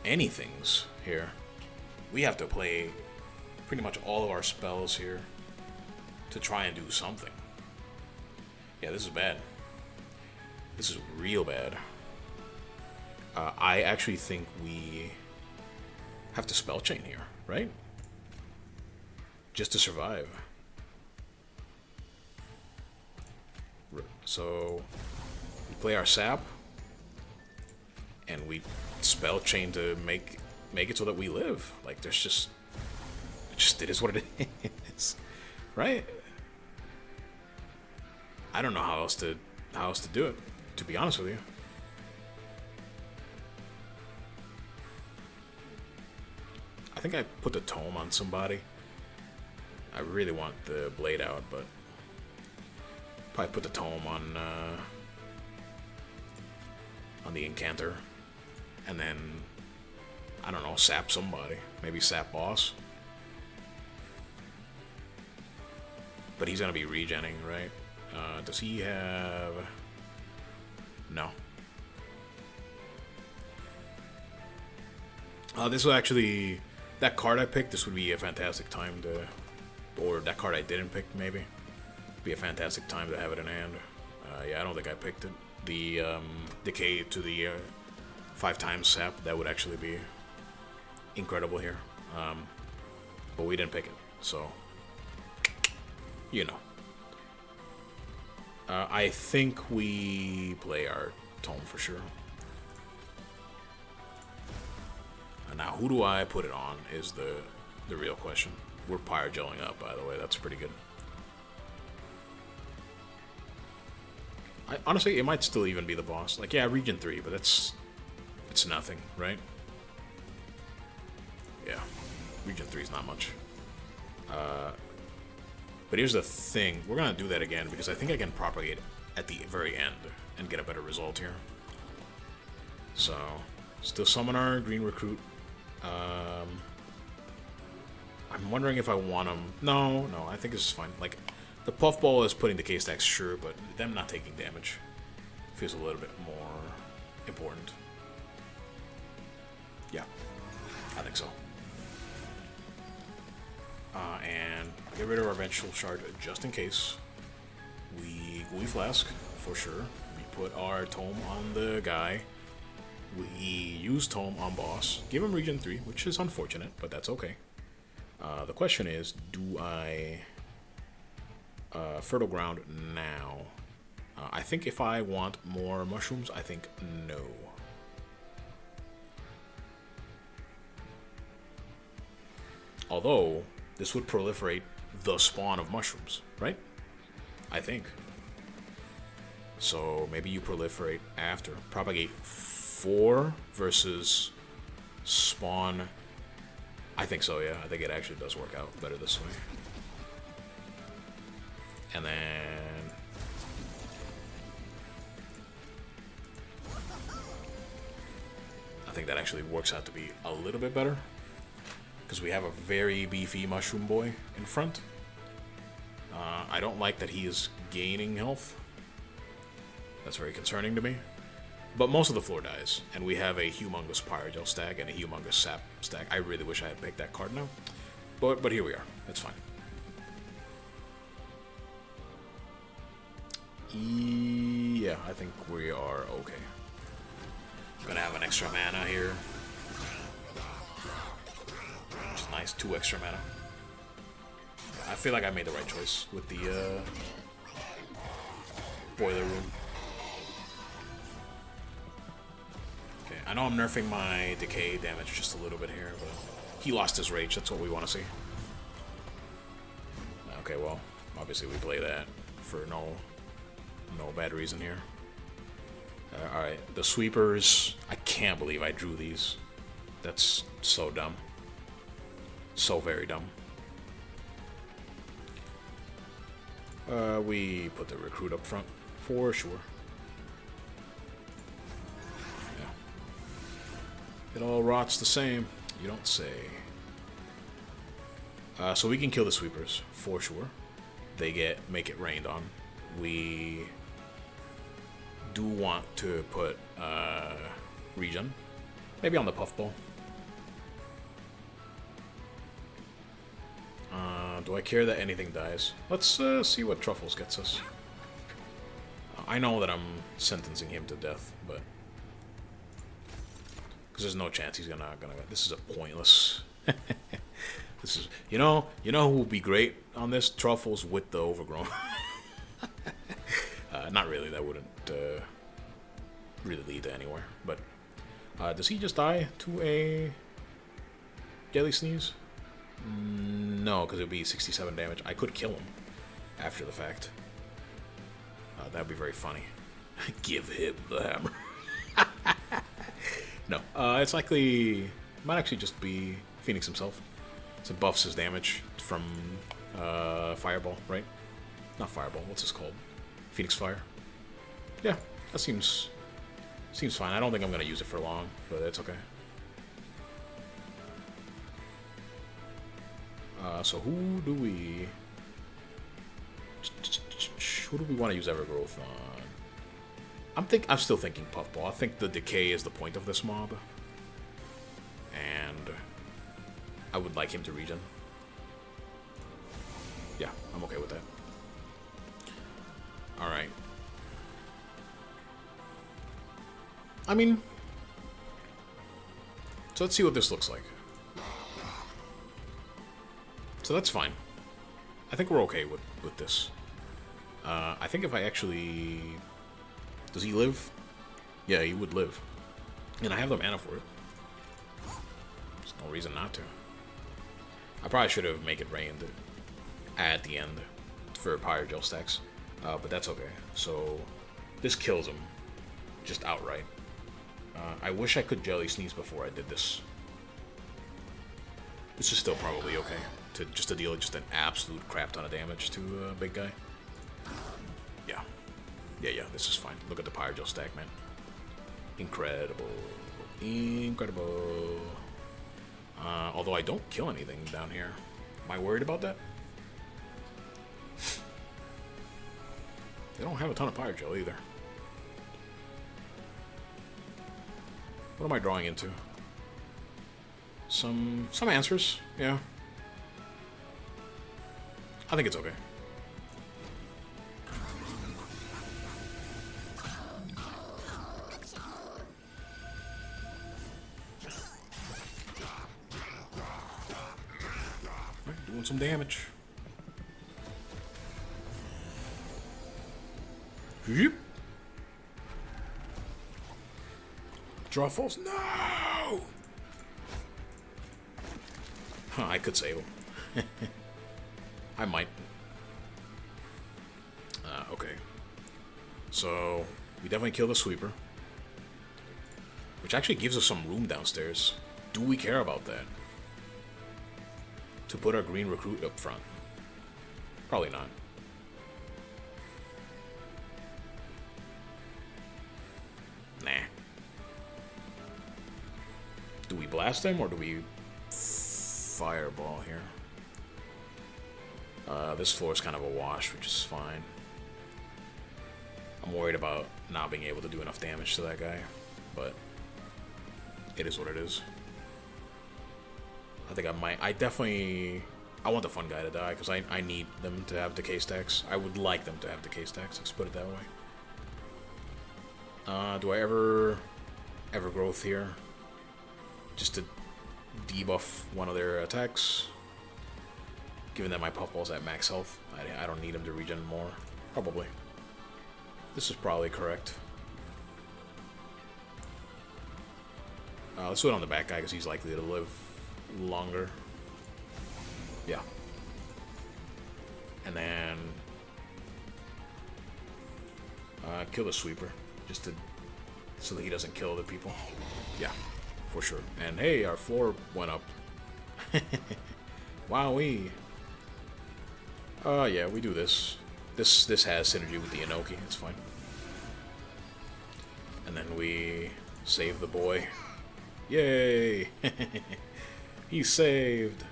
anythings here. We have to play pretty much all of our spells here to try and do something. Yeah, this is bad. This is real bad. I actually think we have to spell chain here, right? Just to survive. So we play our sap, and we spell chain to make it so that we live. Like there's just it is what it is, right? I don't know how else to do it, to be honest with you. I think I put the tome on somebody. I really want the blade out, but probably put the tome on the incanter, and then I don't know, sap somebody. Maybe sap boss. But he's gonna be regenning, right? Does he have... No. This will actually... That card I picked, this would be a fantastic time to... Or that card I didn't pick, maybe. Be a fantastic time to have it in hand. Yeah, I don't think I picked it. The decay to the 5 times sap, that would actually be incredible here. But we didn't pick it, so... You know. I think we play our tome for sure. Now, who do I put it on is the real question. We're pyregelling up, by the way. That's pretty good. Honestly, it might still even be the boss. Like, yeah, Region 3, but it's nothing, right? Yeah, Region 3 is not much. But here's the thing. We're going to do that again because I think I can propagate at the very end and get a better result here. So, still summon our green recruit. I'm wondering if I want him. No, I think this is fine. Like, the puffball is putting the K-stacks, sure, but them not taking damage feels a little bit more important. Yeah, I think so. And get rid of our vengeful shard just in case. We Gooey Flask for sure. We put our tome on the guy. We use tome on boss. Give him Region 3, which is unfortunate, but that's okay. The question is, do I Fertile Ground now? I think if I want more mushrooms, I think no. Although, this would proliferate the spawn of mushrooms, right? I think. So maybe you proliferate after. Propagate 4 versus spawn. I think so, yeah. I think it actually does work out better this way. And then... I think that actually works out to be a little bit better. Because we have a very beefy mushroom boy in front. I don't like that he is gaining health. That's very concerning to me. But most of the floor dies, and we have a humongous pyregel stack and a humongous sap stack. I really wish I had picked that card now, but here we are. It's fine. Yeah, I think we are okay. Gonna have an extra mana here, which is nice. 2 extra mana. I feel like I made the right choice with the boiler room. Okay, I know I'm nerfing my decay damage just a little bit here, but he lost his rage. That's what we want to see. Okay, well, obviously we play that for no bad reason here. Alright, the sweepers. I can't believe I drew these. That's so dumb. So very dumb. We put the recruit up front, for sure. Yeah. It all rots the same. You don't say. So we can kill the sweepers, for sure. They make it rained on. We do want to put regen, maybe on the puffball. Do I care that anything dies? Let's see what Truffles gets us. I know that I'm sentencing him to death, but because there's no chance he's gonna. This is a pointless. This is you know who would be great on this? Truffles with the overgrown. Not really. That wouldn't really lead to anywhere. But does he just die to a Jelly Sneeze? No, because it would be 67 damage. I could kill him after the fact. That would be very funny. Give him the hammer. No, it's likely... might actually just be Fenix himself. So it buffs his damage from Fireball, right? Not Fireball, what's this called? Phoenix Fire. Yeah, that seems fine. I don't think I'm going to use it for long, but it's okay. So who do we want to use Evergrowth on? I'm still thinking Puffball. I think the decay is the point of this mob, and I would like him to regen. Yeah, I'm okay with that. All right. I mean, so let's see what this looks like. So that's fine. I think we're okay with this. I think if I actually... Does he live? Yeah, he would live. And I have the mana for it. There's no reason not to. I probably should have made it rain at the end for Pyregel stacks. But that's okay. So this kills him. Just outright. I wish I could Jelly Sneeze before I did this. This is still probably okay. To deal just an absolute crap ton of damage to a big guy. Yeah, this is fine. Look at the Pyregel stack, man. Incredible. Incredible. Although I don't kill anything down here. Am I worried about that? They don't have a ton of Pyregel either. What am I drawing into? Some answers, yeah. I think it's okay. Right, doing some damage. Yep. Truffles, no! Huh, I could save him. I might. Okay. So, we definitely kill the sweeper. Which actually gives us some room downstairs. Do we care about that? To put our green recruit up front? Probably not. Nah. Do we blast them or do we fireball here? This floor is kind of a wash, which is fine. I'm worried about not being able to do enough damage to that guy, but it is what it is. I think I might. I want the fun guy to die because I need them to have decay stacks. I would like them to have decay stacks. Let's put it that way. Do I ever growth here? Just to debuff one of their attacks. Given that my puffball's at max health, I don't need him to regen more. Probably. This is probably correct. Let's do it on the back guy because he's likely to live longer. Yeah. And then kill the sweeper, just so that he doesn't kill other people. Yeah, for sure. And hey, our floor went up. Wowee. Yeah, we do this. This has synergy with the Inoki. It's fine. And then we save the boy. Yay! He's saved.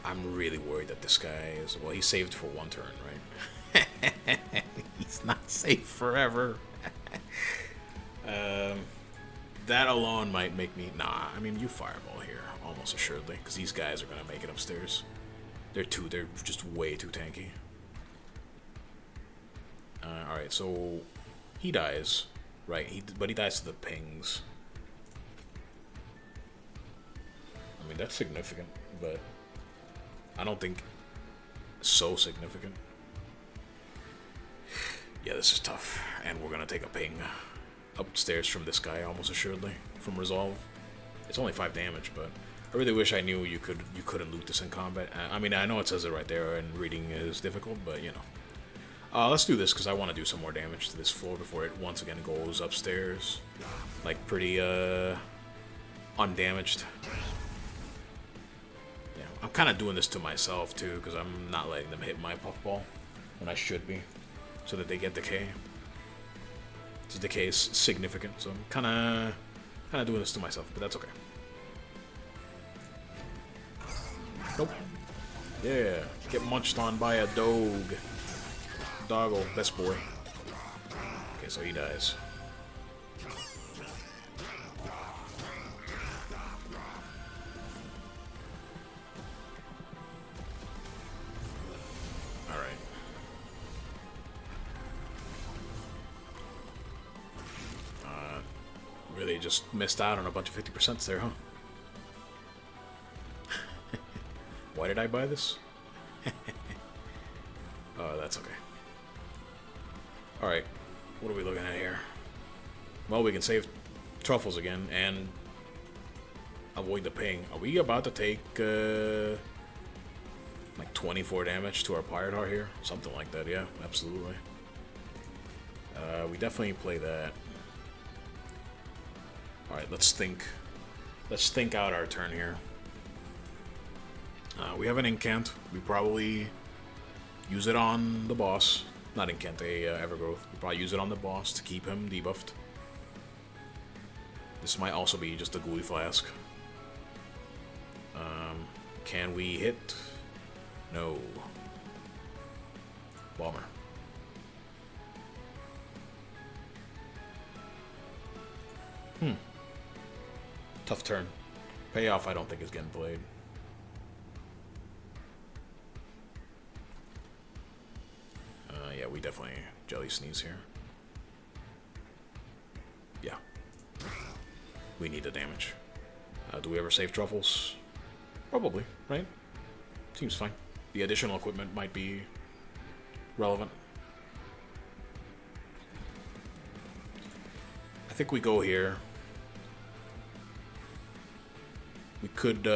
I'm really worried that this guy is... Well, he's saved for one turn, right? He's not safe forever. That alone might make me... Nah, I mean, you fireball here, almost assuredly, because these guys are going to make it upstairs. They're just way too tanky. Alright, so he dies, right? But he dies to the pings. I mean, that's significant, but I don't think so significant. Yeah, this is tough, and we're gonna take a ping upstairs from this guy, almost assuredly, from Resolve. It's only 5 damage, but I really wish I knew you couldn't loot this in combat. I mean, I know it says it right there, and reading is difficult, but you know. Let's do this because I want to do some more damage to this floor before it once again goes upstairs, like pretty undamaged. Yeah, I'm kind of doing this to myself too because I'm not letting them hit my puffball when I should be, so that they get decay. This decay is significant, so I'm kind of doing this to myself, but that's okay. Nope. Yeah, get munched on by a dog. Doggo, best boy. Okay, so he dies. Alright. Really just missed out on a bunch of 50% there, huh? Why did I buy this? Oh, that's okay. Alright, what are we looking at here? Well, we can save truffles again and avoid the ping. Are we about to take like 24 damage to our pirate heart here? Something like that, yeah, absolutely. We definitely play that. Alright, let's think out our turn here. We have an incant. We probably use it on the boss. Not incant, Evergrowth. We probably use it on the boss to keep him debuffed. This might also be just a gooey flask. Can we hit? No. Bummer. Tough turn. Payoff I don't think is getting played. Yeah, we definitely jelly sneeze here. Yeah. We need the damage. Do we ever save truffles? Probably, right? Seems fine. The additional equipment might be relevant. I think we go here. We could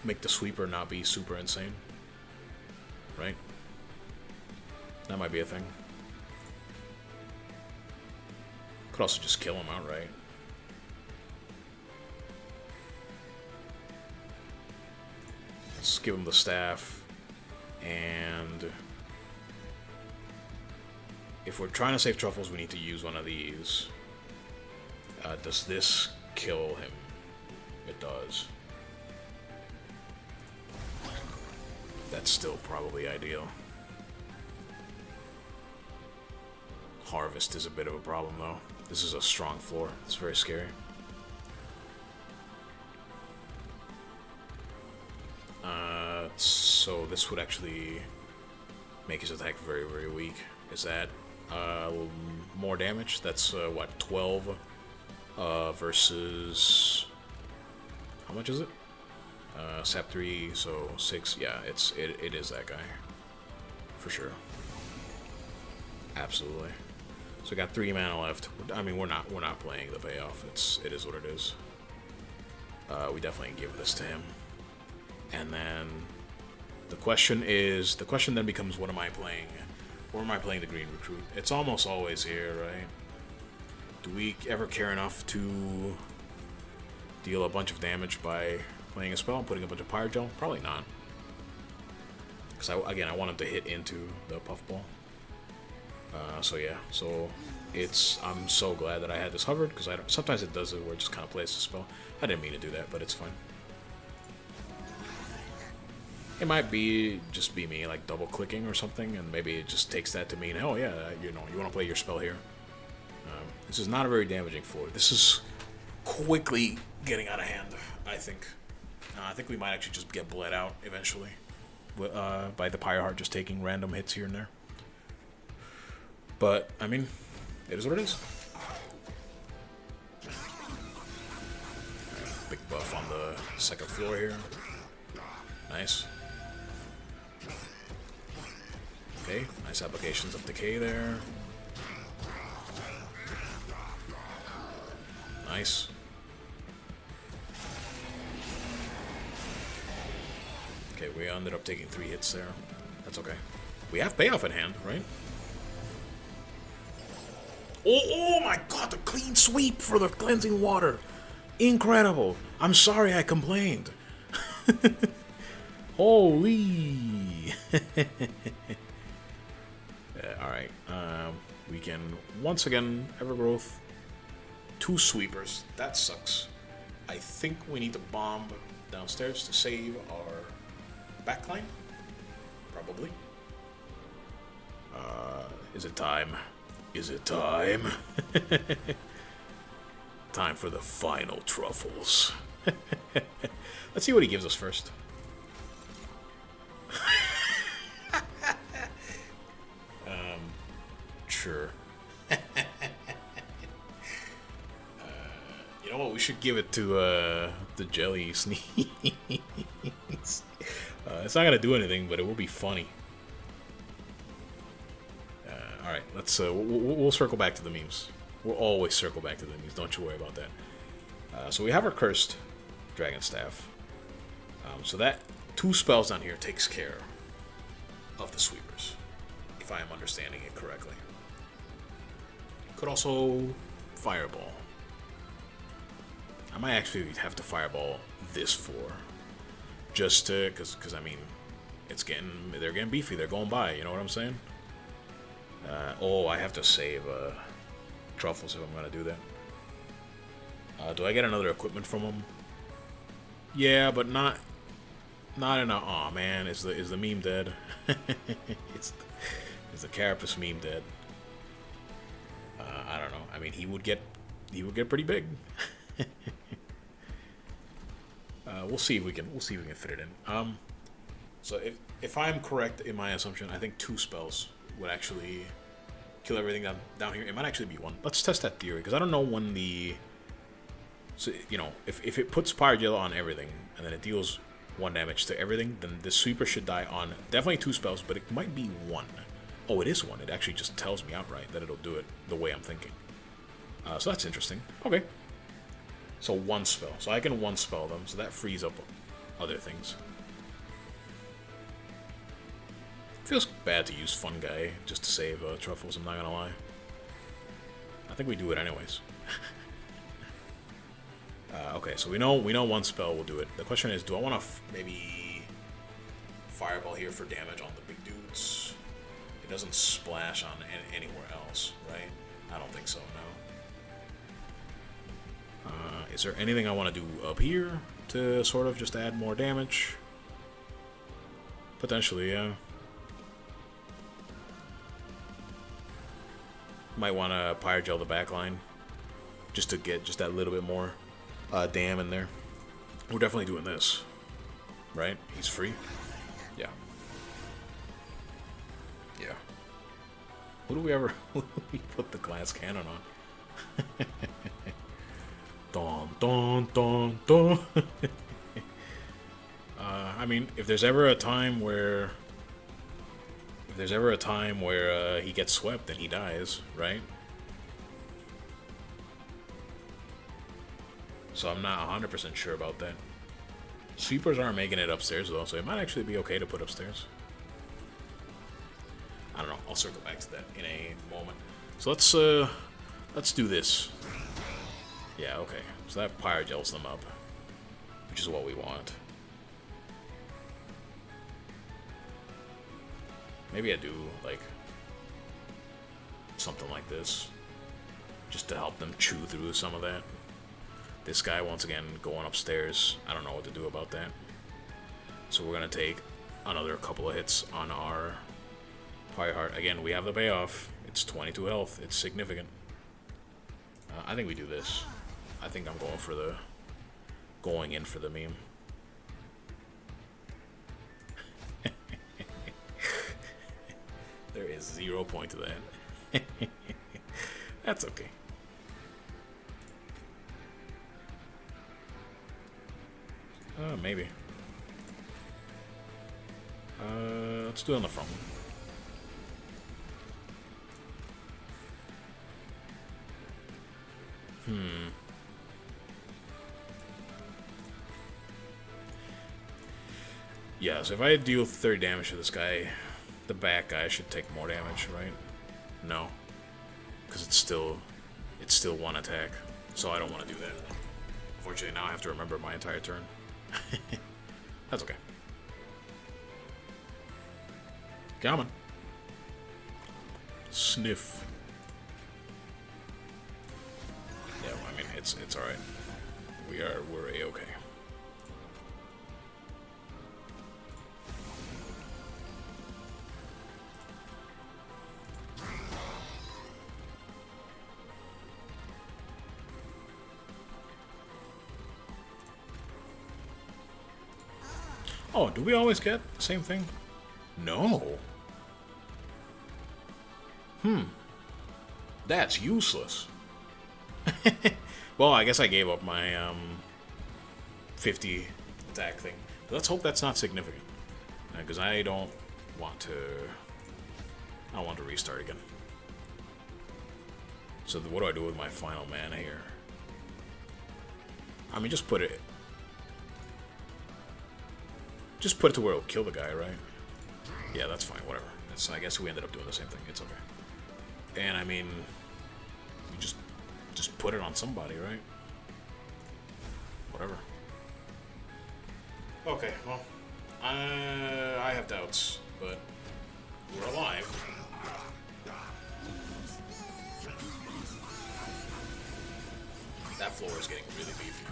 make the sweeper not be super insane. Right? That might be a thing. Could also just kill him outright. Let's give him the staff. And if we're trying to save truffles, we need to use one of these. Does this kill him? It does. that's still probably ideal. Harvest is a bit of a problem, though. This is a strong floor. It's very scary. So this would actually make his attack very, very weak. Is that more damage? That's what, 12 versus how much is it? Sap 3, so 6. Yeah, it is that guy for sure. Absolutely. So we got 3 mana left. I mean, we're not playing the payoff. It is what it is. We definitely give this to him. And then the question then becomes, what am I playing? Or am I playing the green recruit? It's almost always here, right? Do we ever care enough to deal a bunch of damage by playing a spell and putting a bunch of pyregel? Probably not. Because again, I want him to hit into the puffball. So yeah, so I'm so glad that I had this hovered, because sometimes it does it where it just kind of plays the spell. I didn't mean to do that, but it's fine. It might just be me like double clicking or something, and maybe it just takes that to mean, oh yeah, you want to play your spell here. This is not a very damaging floor. This is quickly getting out of hand, I think. I think we might actually just get bled out eventually by the Pyreheart just taking random hits here and there. But I mean, it is what it is. Big buff on the second floor here. Nice. Okay, nice applications of decay there. Nice. Okay, we ended up taking 3 hits there. That's okay. We have payoff in hand, right? Oh my god, the clean sweep for the cleansing water. Incredible. I'm sorry I complained. Holy. Alright. We can, once again, Evergrowth. 2 sweepers. That sucks. I think we need to bomb downstairs to save our backline. Probably. Is it time? Is it time? Time for the final truffles. Let's see what he gives us first. Sure. You know what? We should give it to the jelly sneeze. It's not gonna do anything, but it will be funny. All right, let's. We'll circle back to the memes. We'll always circle back to the memes. Don't you worry about that. So we have our cursed dragon staff. So that 2 spells down here takes care of the sweepers, if I am understanding it correctly. Could also fireball. I might actually have to fireball this floor, just to, because I mean, they're getting beefy. They're going by. You know what I'm saying? Oh, I have to save truffles if I'm gonna do that. Do I get another equipment from them? Yeah, but not in a. Aw, man, is the meme dead? Is the carapace meme dead? I don't know. I mean, he would get pretty big. We'll see if we can fit it in. So if I'm correct in my assumption, I think 2 spells would actually kill everything down here. It might actually be 1. Let's test that theory, because I don't know when the. So you know, if it puts pyregel on everything and then it deals 1 damage to everything, then the sweeper should die on definitely 2 spells, but it might be 1. Oh, it is 1. It actually just tells me outright that it'll do it the way I'm thinking. So that's interesting. Okay. So 1 spell. So I can 1 spell them, so that frees up other things. Feels bad to use Fun Guy just to save truffles, I'm not gonna lie. I think we do it anyways. Okay, so we know 1 spell will do it. The question is, do I want to maybe fireball here for damage on the big dudes? It doesn't splash on anywhere else, right? I don't think so, no. Is there anything I want to do up here to sort of just add more damage? Potentially, yeah. Might want to pyregel the back line just to get just that little bit more dam in there. We're definitely doing this, right? He's free. Yeah. Yeah. Who do we ever put the glass cannon on? Dun dun dun dun. I mean, if there's ever a time where he gets swept, then he dies, right? So I'm not 100% sure about that. Sweepers aren't making it upstairs though, so it might actually be okay to put upstairs. I don't know. I'll circle back to that in a moment. So let's do this. Yeah, okay. So that pyregels them up, which is what we want. Maybe I do like something like this, just to help them chew through some of that. This guy once again going upstairs. I don't know what to do about that. So we're gonna take another couple of hits on our Pyreheart. Again, we have the payoff. It's 22 health. It's significant. I think we do this. I think I'm going in for the meme. There is 0 point to that. That's okay. Maybe. Let's do it on the front one. Yeah, so if I deal 30 damage to this guy, the back guy should take more damage, right? No. Because it's still one attack. So I don't want to do that. Unfortunately, now I have to remember my entire turn. That's okay. Come on. Sniff. Yeah, well, I mean, it's alright. We're A-okay. Oh, do we always get the same thing? No. That's useless. Well, I guess I gave up my 50 attack thing. But let's hope that's not significant. Because I don't want to restart again. So what do I do with my final mana here? I mean, just put it to where it'll kill the guy, right? Yeah, that's fine, whatever. I guess we ended up doing the same thing. It's okay. And I mean, you just put it on somebody, right? Whatever. Okay, well, I have doubts, but we're alive. That floor is getting really beefy.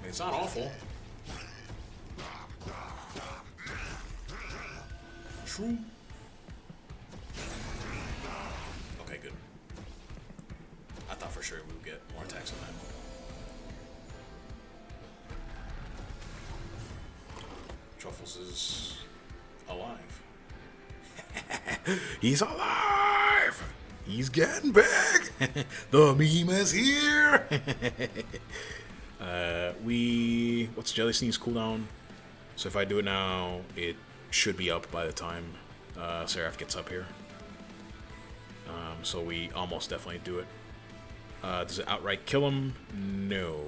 It's not awful. True. Okay, good. I thought for sure we would get more attacks on that. Truffles is alive. He's alive! He's getting big! The meme is here! What's Jelly Sneeze cooldown? So if I do it now, it should be up by the time Seraph gets up here. So we almost definitely do it. Does it outright kill him? No.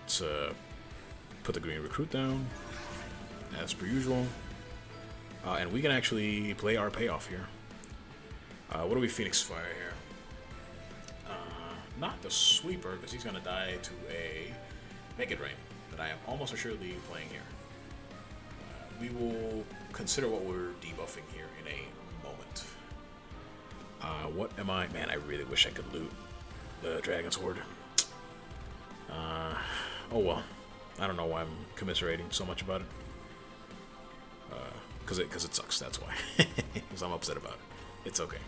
Let's put the green recruit down, as per usual. And we can actually play our payoff here. What do we Phoenix Fire here? Not the sweeper, because he's going to die to a Naked Rain that I am almost assuredly playing here. We will consider what we're debuffing here in a moment. What am I? Man, I really wish I could loot the Dragon's Horde. Oh well. I don't know why I'm commiserating so much about it. Because it sucks, that's why. Because I'm upset about it. It's okay.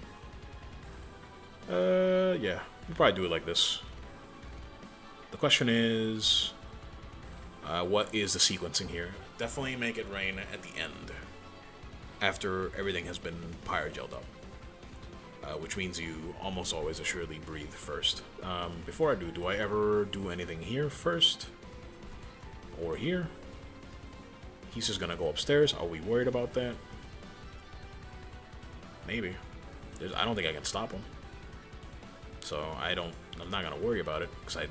Yeah. We'll probably do it like this. The question is... what is the sequencing here? Definitely make it rain at the end. After everything has been pyregeled up. Which means you almost always assuredly breathe first. Before I do I ever do anything here first? Or here? He's just gonna go upstairs. Are we worried about that? Maybe. I don't think I can stop him. So I'm not gonna worry about it. Because I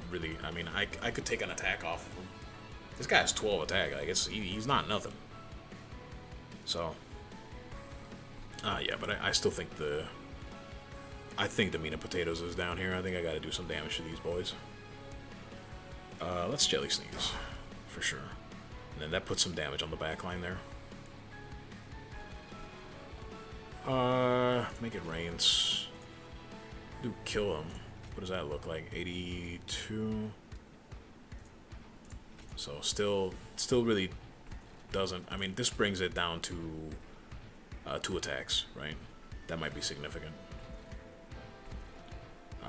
could take an attack off of him. This guy has 12 attack. I guess he's not nothing. So. Yeah, but I still think I think the meat and potatoes is down here. I think I gotta do some damage to these boys. Let's jelly sneeze. For sure. And then that puts some damage on the back line there. Make it rain. Do kill him. What does that look like? 82. So still really doesn't. I mean, this brings it down to 2 attacks, right? That might be significant.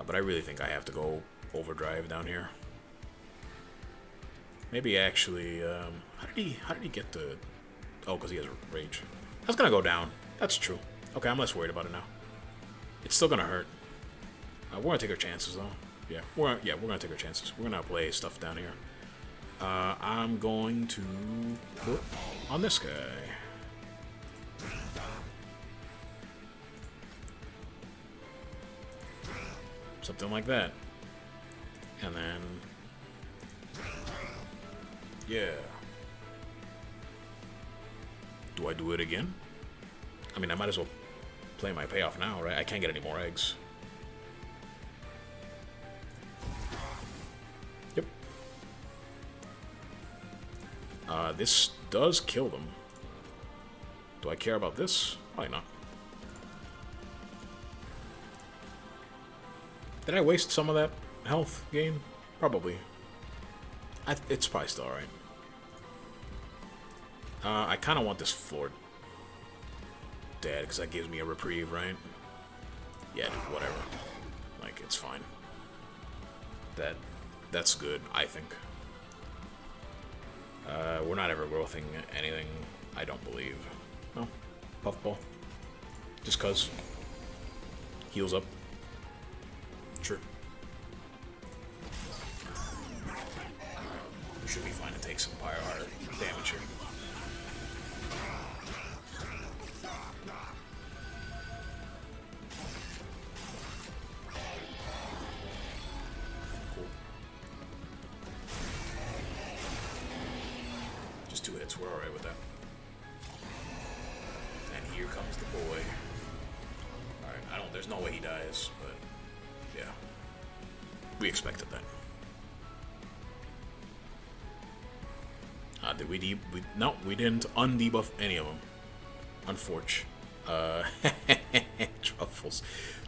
But I really think I have to go overdrive down here. Maybe actually, how did he get the... Oh, because he has rage. That's gonna go down. That's true. Okay, I'm less worried about it now. It's still gonna hurt. We're gonna take our chances though. Yeah, we're gonna take our chances. We're gonna play stuff down here. I'm going to put on this guy. Something like that. And then... Yeah. Do I do it again? I mean, I might as well play my payoff now, right? I can't get any more eggs. Yep. This does kill them. Do I care about this? Probably not. Did I waste some of that health gain? Probably. It's probably still alright. I kind of want this floor dead, because that gives me a reprieve, right? Yeah, dude, whatever. Like, it's fine. That's good, I think. We're not ever growthing anything, I don't believe. No. Puffball. Just cuz. Heals up. Sure. We should be fine to take some pyre damage here. Cool. Just 2 hits, we're alright with that. And here comes the boy. Alright, there's no way he dies, but yeah. We expected that. Did we no, we didn't undebuff any of them. Unfortunate. Truffles.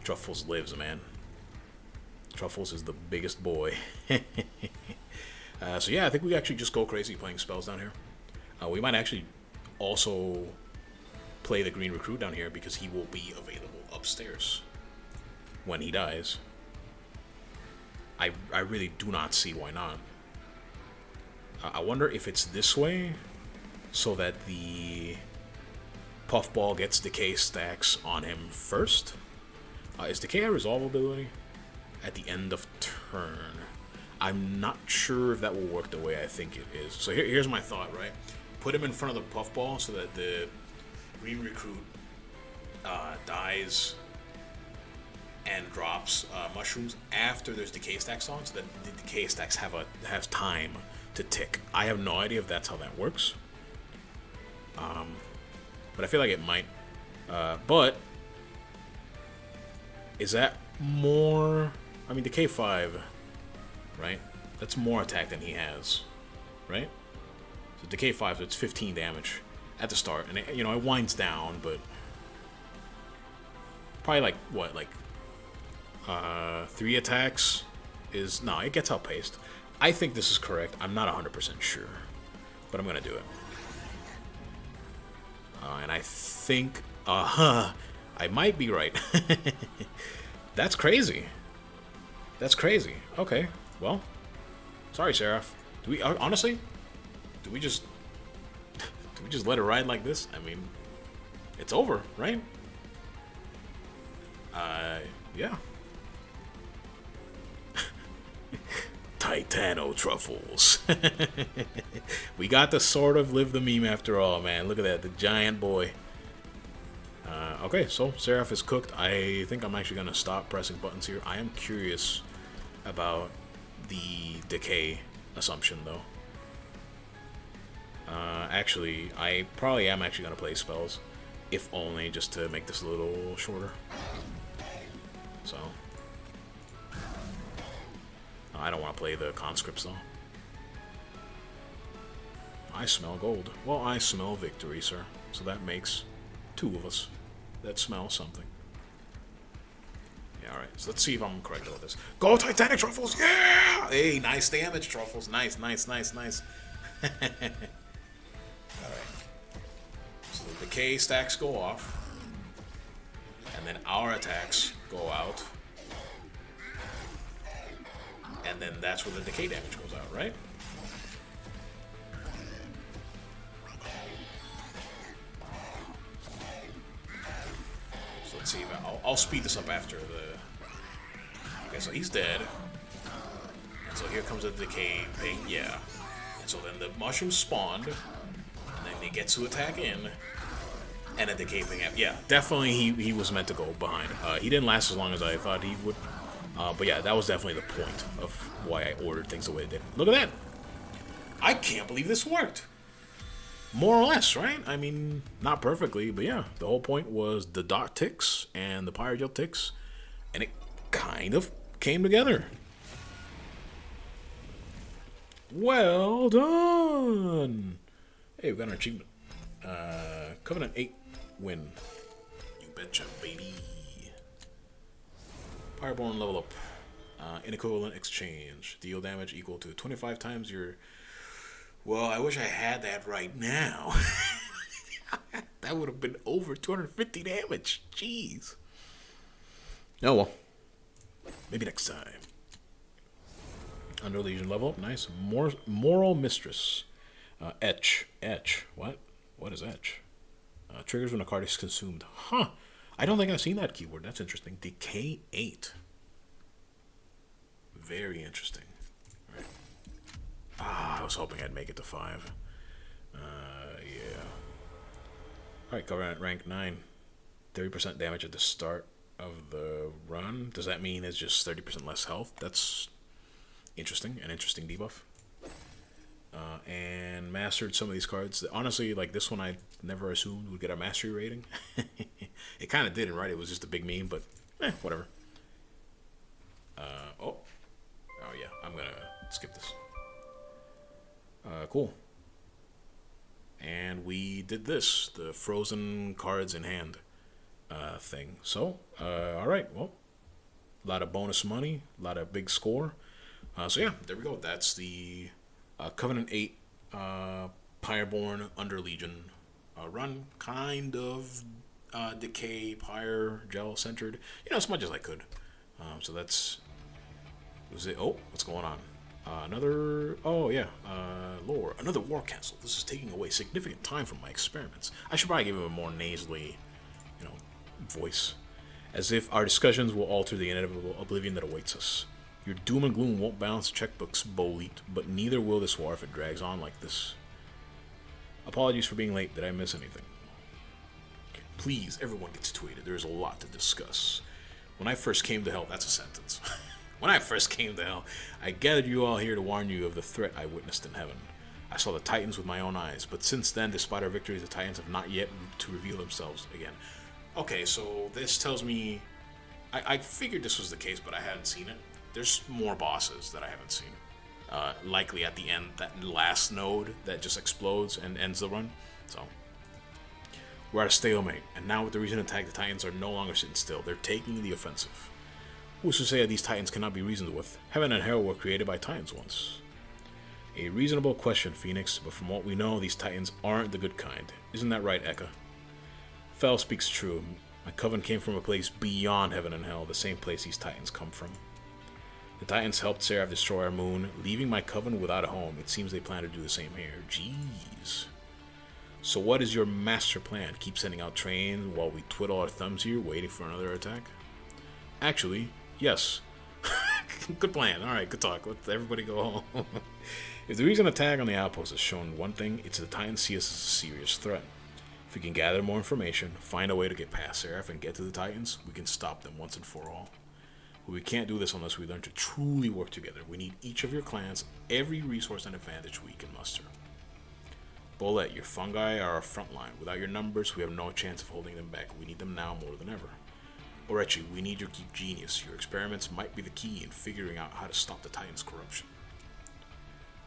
Truffles lives, man. Truffles is the biggest boy. So yeah, I think we actually just go crazy playing spells down here. We might actually also play the green recruit down here because he will be available upstairs when he dies. I really do not see why not. I wonder if it's this way so that the Puffball gets decay stacks on him first. Is decay a resolve ability at the end of turn? I'm not sure if that will work the way I think it is. So here's my thought, right? Put him in front of the Puffball so that the green recruit dies and drops mushrooms after there's decay stacks on, so that the decay stacks have time to tick. I have no idea if that's how that works, but I feel like it might. But is that more? I mean, decay 5, right? That's more attack than he has, right? So decay 5, so it's 15 damage at the start, and it winds down, but probably like what, like 3 attacks is no, it gets outpaced. I think this is correct. I'm not 100% sure, but I'm gonna do it. And I think, I might be right. That's crazy. That's crazy. Okay, well, sorry, Seraph. Do we honestly? Do we just let it ride like this? I mean, it's over, right? Yeah. Titano truffles. We got to sort of live the meme after all, man. Look at that, the giant boy. Okay, so Seraph is cooked. I think I'm actually gonna stop pressing buttons here. I am curious about the decay assumption, though. Actually, I probably am actually gonna play spells, if only just to make this a little shorter. So. I don't want to play the conscripts, though. I smell gold. Well, I smell victory, sir. So that makes two of us that smell something. Yeah, alright. So let's see if I'm correct about this. Go Titanic Truffles! Yeah! Hey, nice damage, Truffles. Nice, nice, nice, nice. Alright. So the decay stacks go off. And then our attacks go out. And then that's where the decay damage goes out, right? So let's see. I'll speed this up after the... Okay, so he's dead. And so here comes the decay thing, yeah. And so then the mushrooms spawned. And then they get to attack in. And a decay thing happened. Yeah, definitely he was meant to go behind. He didn't last as long as I thought he would. But yeah, that was definitely the point of why I ordered things the way it did. Look at that! I can't believe this worked! More or less, right? I mean, not perfectly, but yeah. The whole point was the dot ticks and the pyregel ticks, and it kind of came together. Well done! Hey, we got an achievement. Covenant 8 win. You betcha, baby. Pyreborne level up. Inequivalent exchange. Deal damage equal to 25 times your... Well, I wish I had that right now. That would have been over 250 damage. Jeez. Oh well. Maybe next time. Underlegion level up. Nice. Moral Mistress. Etch. Etch. What? What is etch? Triggers when a card is consumed. Huh. I don't think I've seen that keyword. That's interesting. Decay 8. Very interesting. Right. I was hoping I'd make it to 5. Yeah. Alright, Covenant rank 9. 30% damage at the start of the run. Does that mean it's just 30% less health? That's interesting. An interesting debuff. And mastered some of these cards. Honestly, like this one I never assumed would get a mastery rating. It kind of didn't, right? It was just a big meme, but whatever. Oh yeah, I'm gonna skip this. Cool. And we did this, the frozen cards in hand thing. So, alright, well, a lot of bonus money, a lot of big score. So yeah, there we go. That's the Covenant 8 Pyreborne Underlegion run. Kind of decay, pyregel centered, as much as I could. So that's... Was it? Oh, what's going on? Oh yeah, lore. Another war castle. This is taking away significant time from my experiments. I should probably give him a more nasally, voice. As if our discussions will alter the inevitable oblivion that awaits us. Your doom and gloom won't balance checkbooks, Bolite, but neither will this war if it drags on like this. Apologies for being late. Did I miss anything? Please, everyone gets tweeted. There's a lot to discuss. When I first came to hell, that's a sentence. When I first came to hell, I gathered you all here to warn you of the threat I witnessed in heaven. I saw the Titans with my own eyes, but since then, despite our victories, the Titans have not yet to reveal themselves again. Okay, so this tells me... I figured this was the case, but I hadn't seen it. There's more bosses that I haven't seen. Likely at the end, that last node that just explodes and ends the run. So, we're at a stalemate, and now with the recent attack, the Titans are no longer sitting still. They're taking the offensive. Who's to say that these Titans cannot be reasoned with? Heaven and hell were created by Titans once. A reasonable question, Fenix, but from what we know, these Titans aren't the good kind. Isn't that right, Eka? Fel speaks true. My coven came from a place beyond heaven and hell, the same place these Titans come from. The Titans helped Seraph destroy our moon, leaving my coven without a home. It seems they plan to do the same here. Jeez. So what is your master plan? Keep sending out trains while we twiddle our thumbs here, waiting for another attack? Actually, yes. Good plan. Alright, good talk. Let everybody go home. If the reason attack on the outpost has shown one thing, it's the Titans see us as a serious threat. If we can gather more information, find a way to get past Seraph and get to the Titans, we can stop them once and for all. But we can't do this unless we learn to truly work together. We need each of your clans, every resource and advantage we can muster. Bullet, your fungi are our front line. Without your numbers, we have no chance of holding them back. We need them now more than ever. Orechi, we need your genius. Your experiments might be the key in figuring out how to stop the Titans' corruption.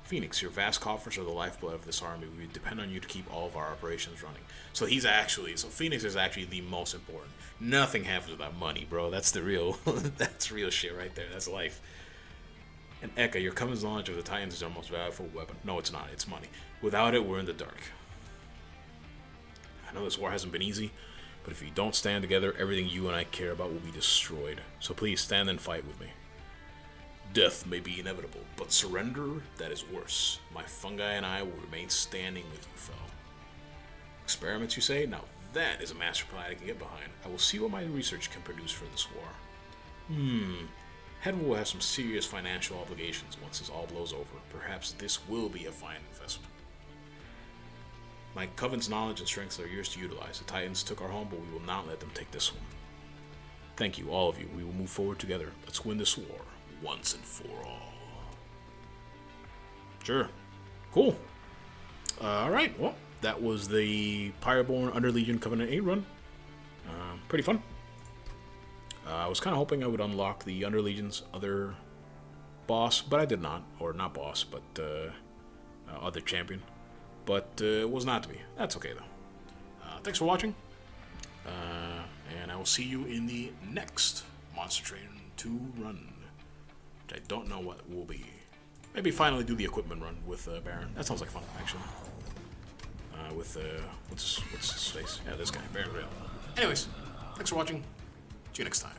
Fenix, your vast coffers are the lifeblood of this army. We depend on you to keep all of our operations running. So Fenix is actually the most important. Nothing happens without money, bro. That's the real, that's real shit right there. That's life. And Eka, your coven's knowledge of the Titans is our most valuable weapon. No, it's not. It's money. Without it, we're in the dark. I know this war hasn't been easy, but if you don't stand together, everything you and I care about will be destroyed. So please stand and fight with me. Death may be inevitable, but surrender, that is worse. My fungi and I will remain standing with you, Fel. Experiments, you say? Now that is a master plan I can get behind. I will see what my research can produce for this war. Heaven will have some serious financial obligations once this all blows over. Perhaps this will be a fine investment. My coven's knowledge and strengths are yours to utilize. The Titans took our home, but we will not let them take this one. Thank you, all of you. We will move forward together. Let's win this war. Once and for all. Sure. Cool. Alright, well, that was the Pyreborne Underlegion Covenant 8 run. Pretty fun. I was kind of hoping I would unlock the Underlegion's other boss, but I did not. Or not boss, but other champion. But it was not to be. That's okay, though. Thanks for watching. And I will see you in the next Monster Train 2 run. I don't know what will be. Maybe finally do the equipment run with Baron. That sounds like fun, actually. With what's his face? Yeah, this guy, Baron Rail. Anyways, thanks for watching. See you next time.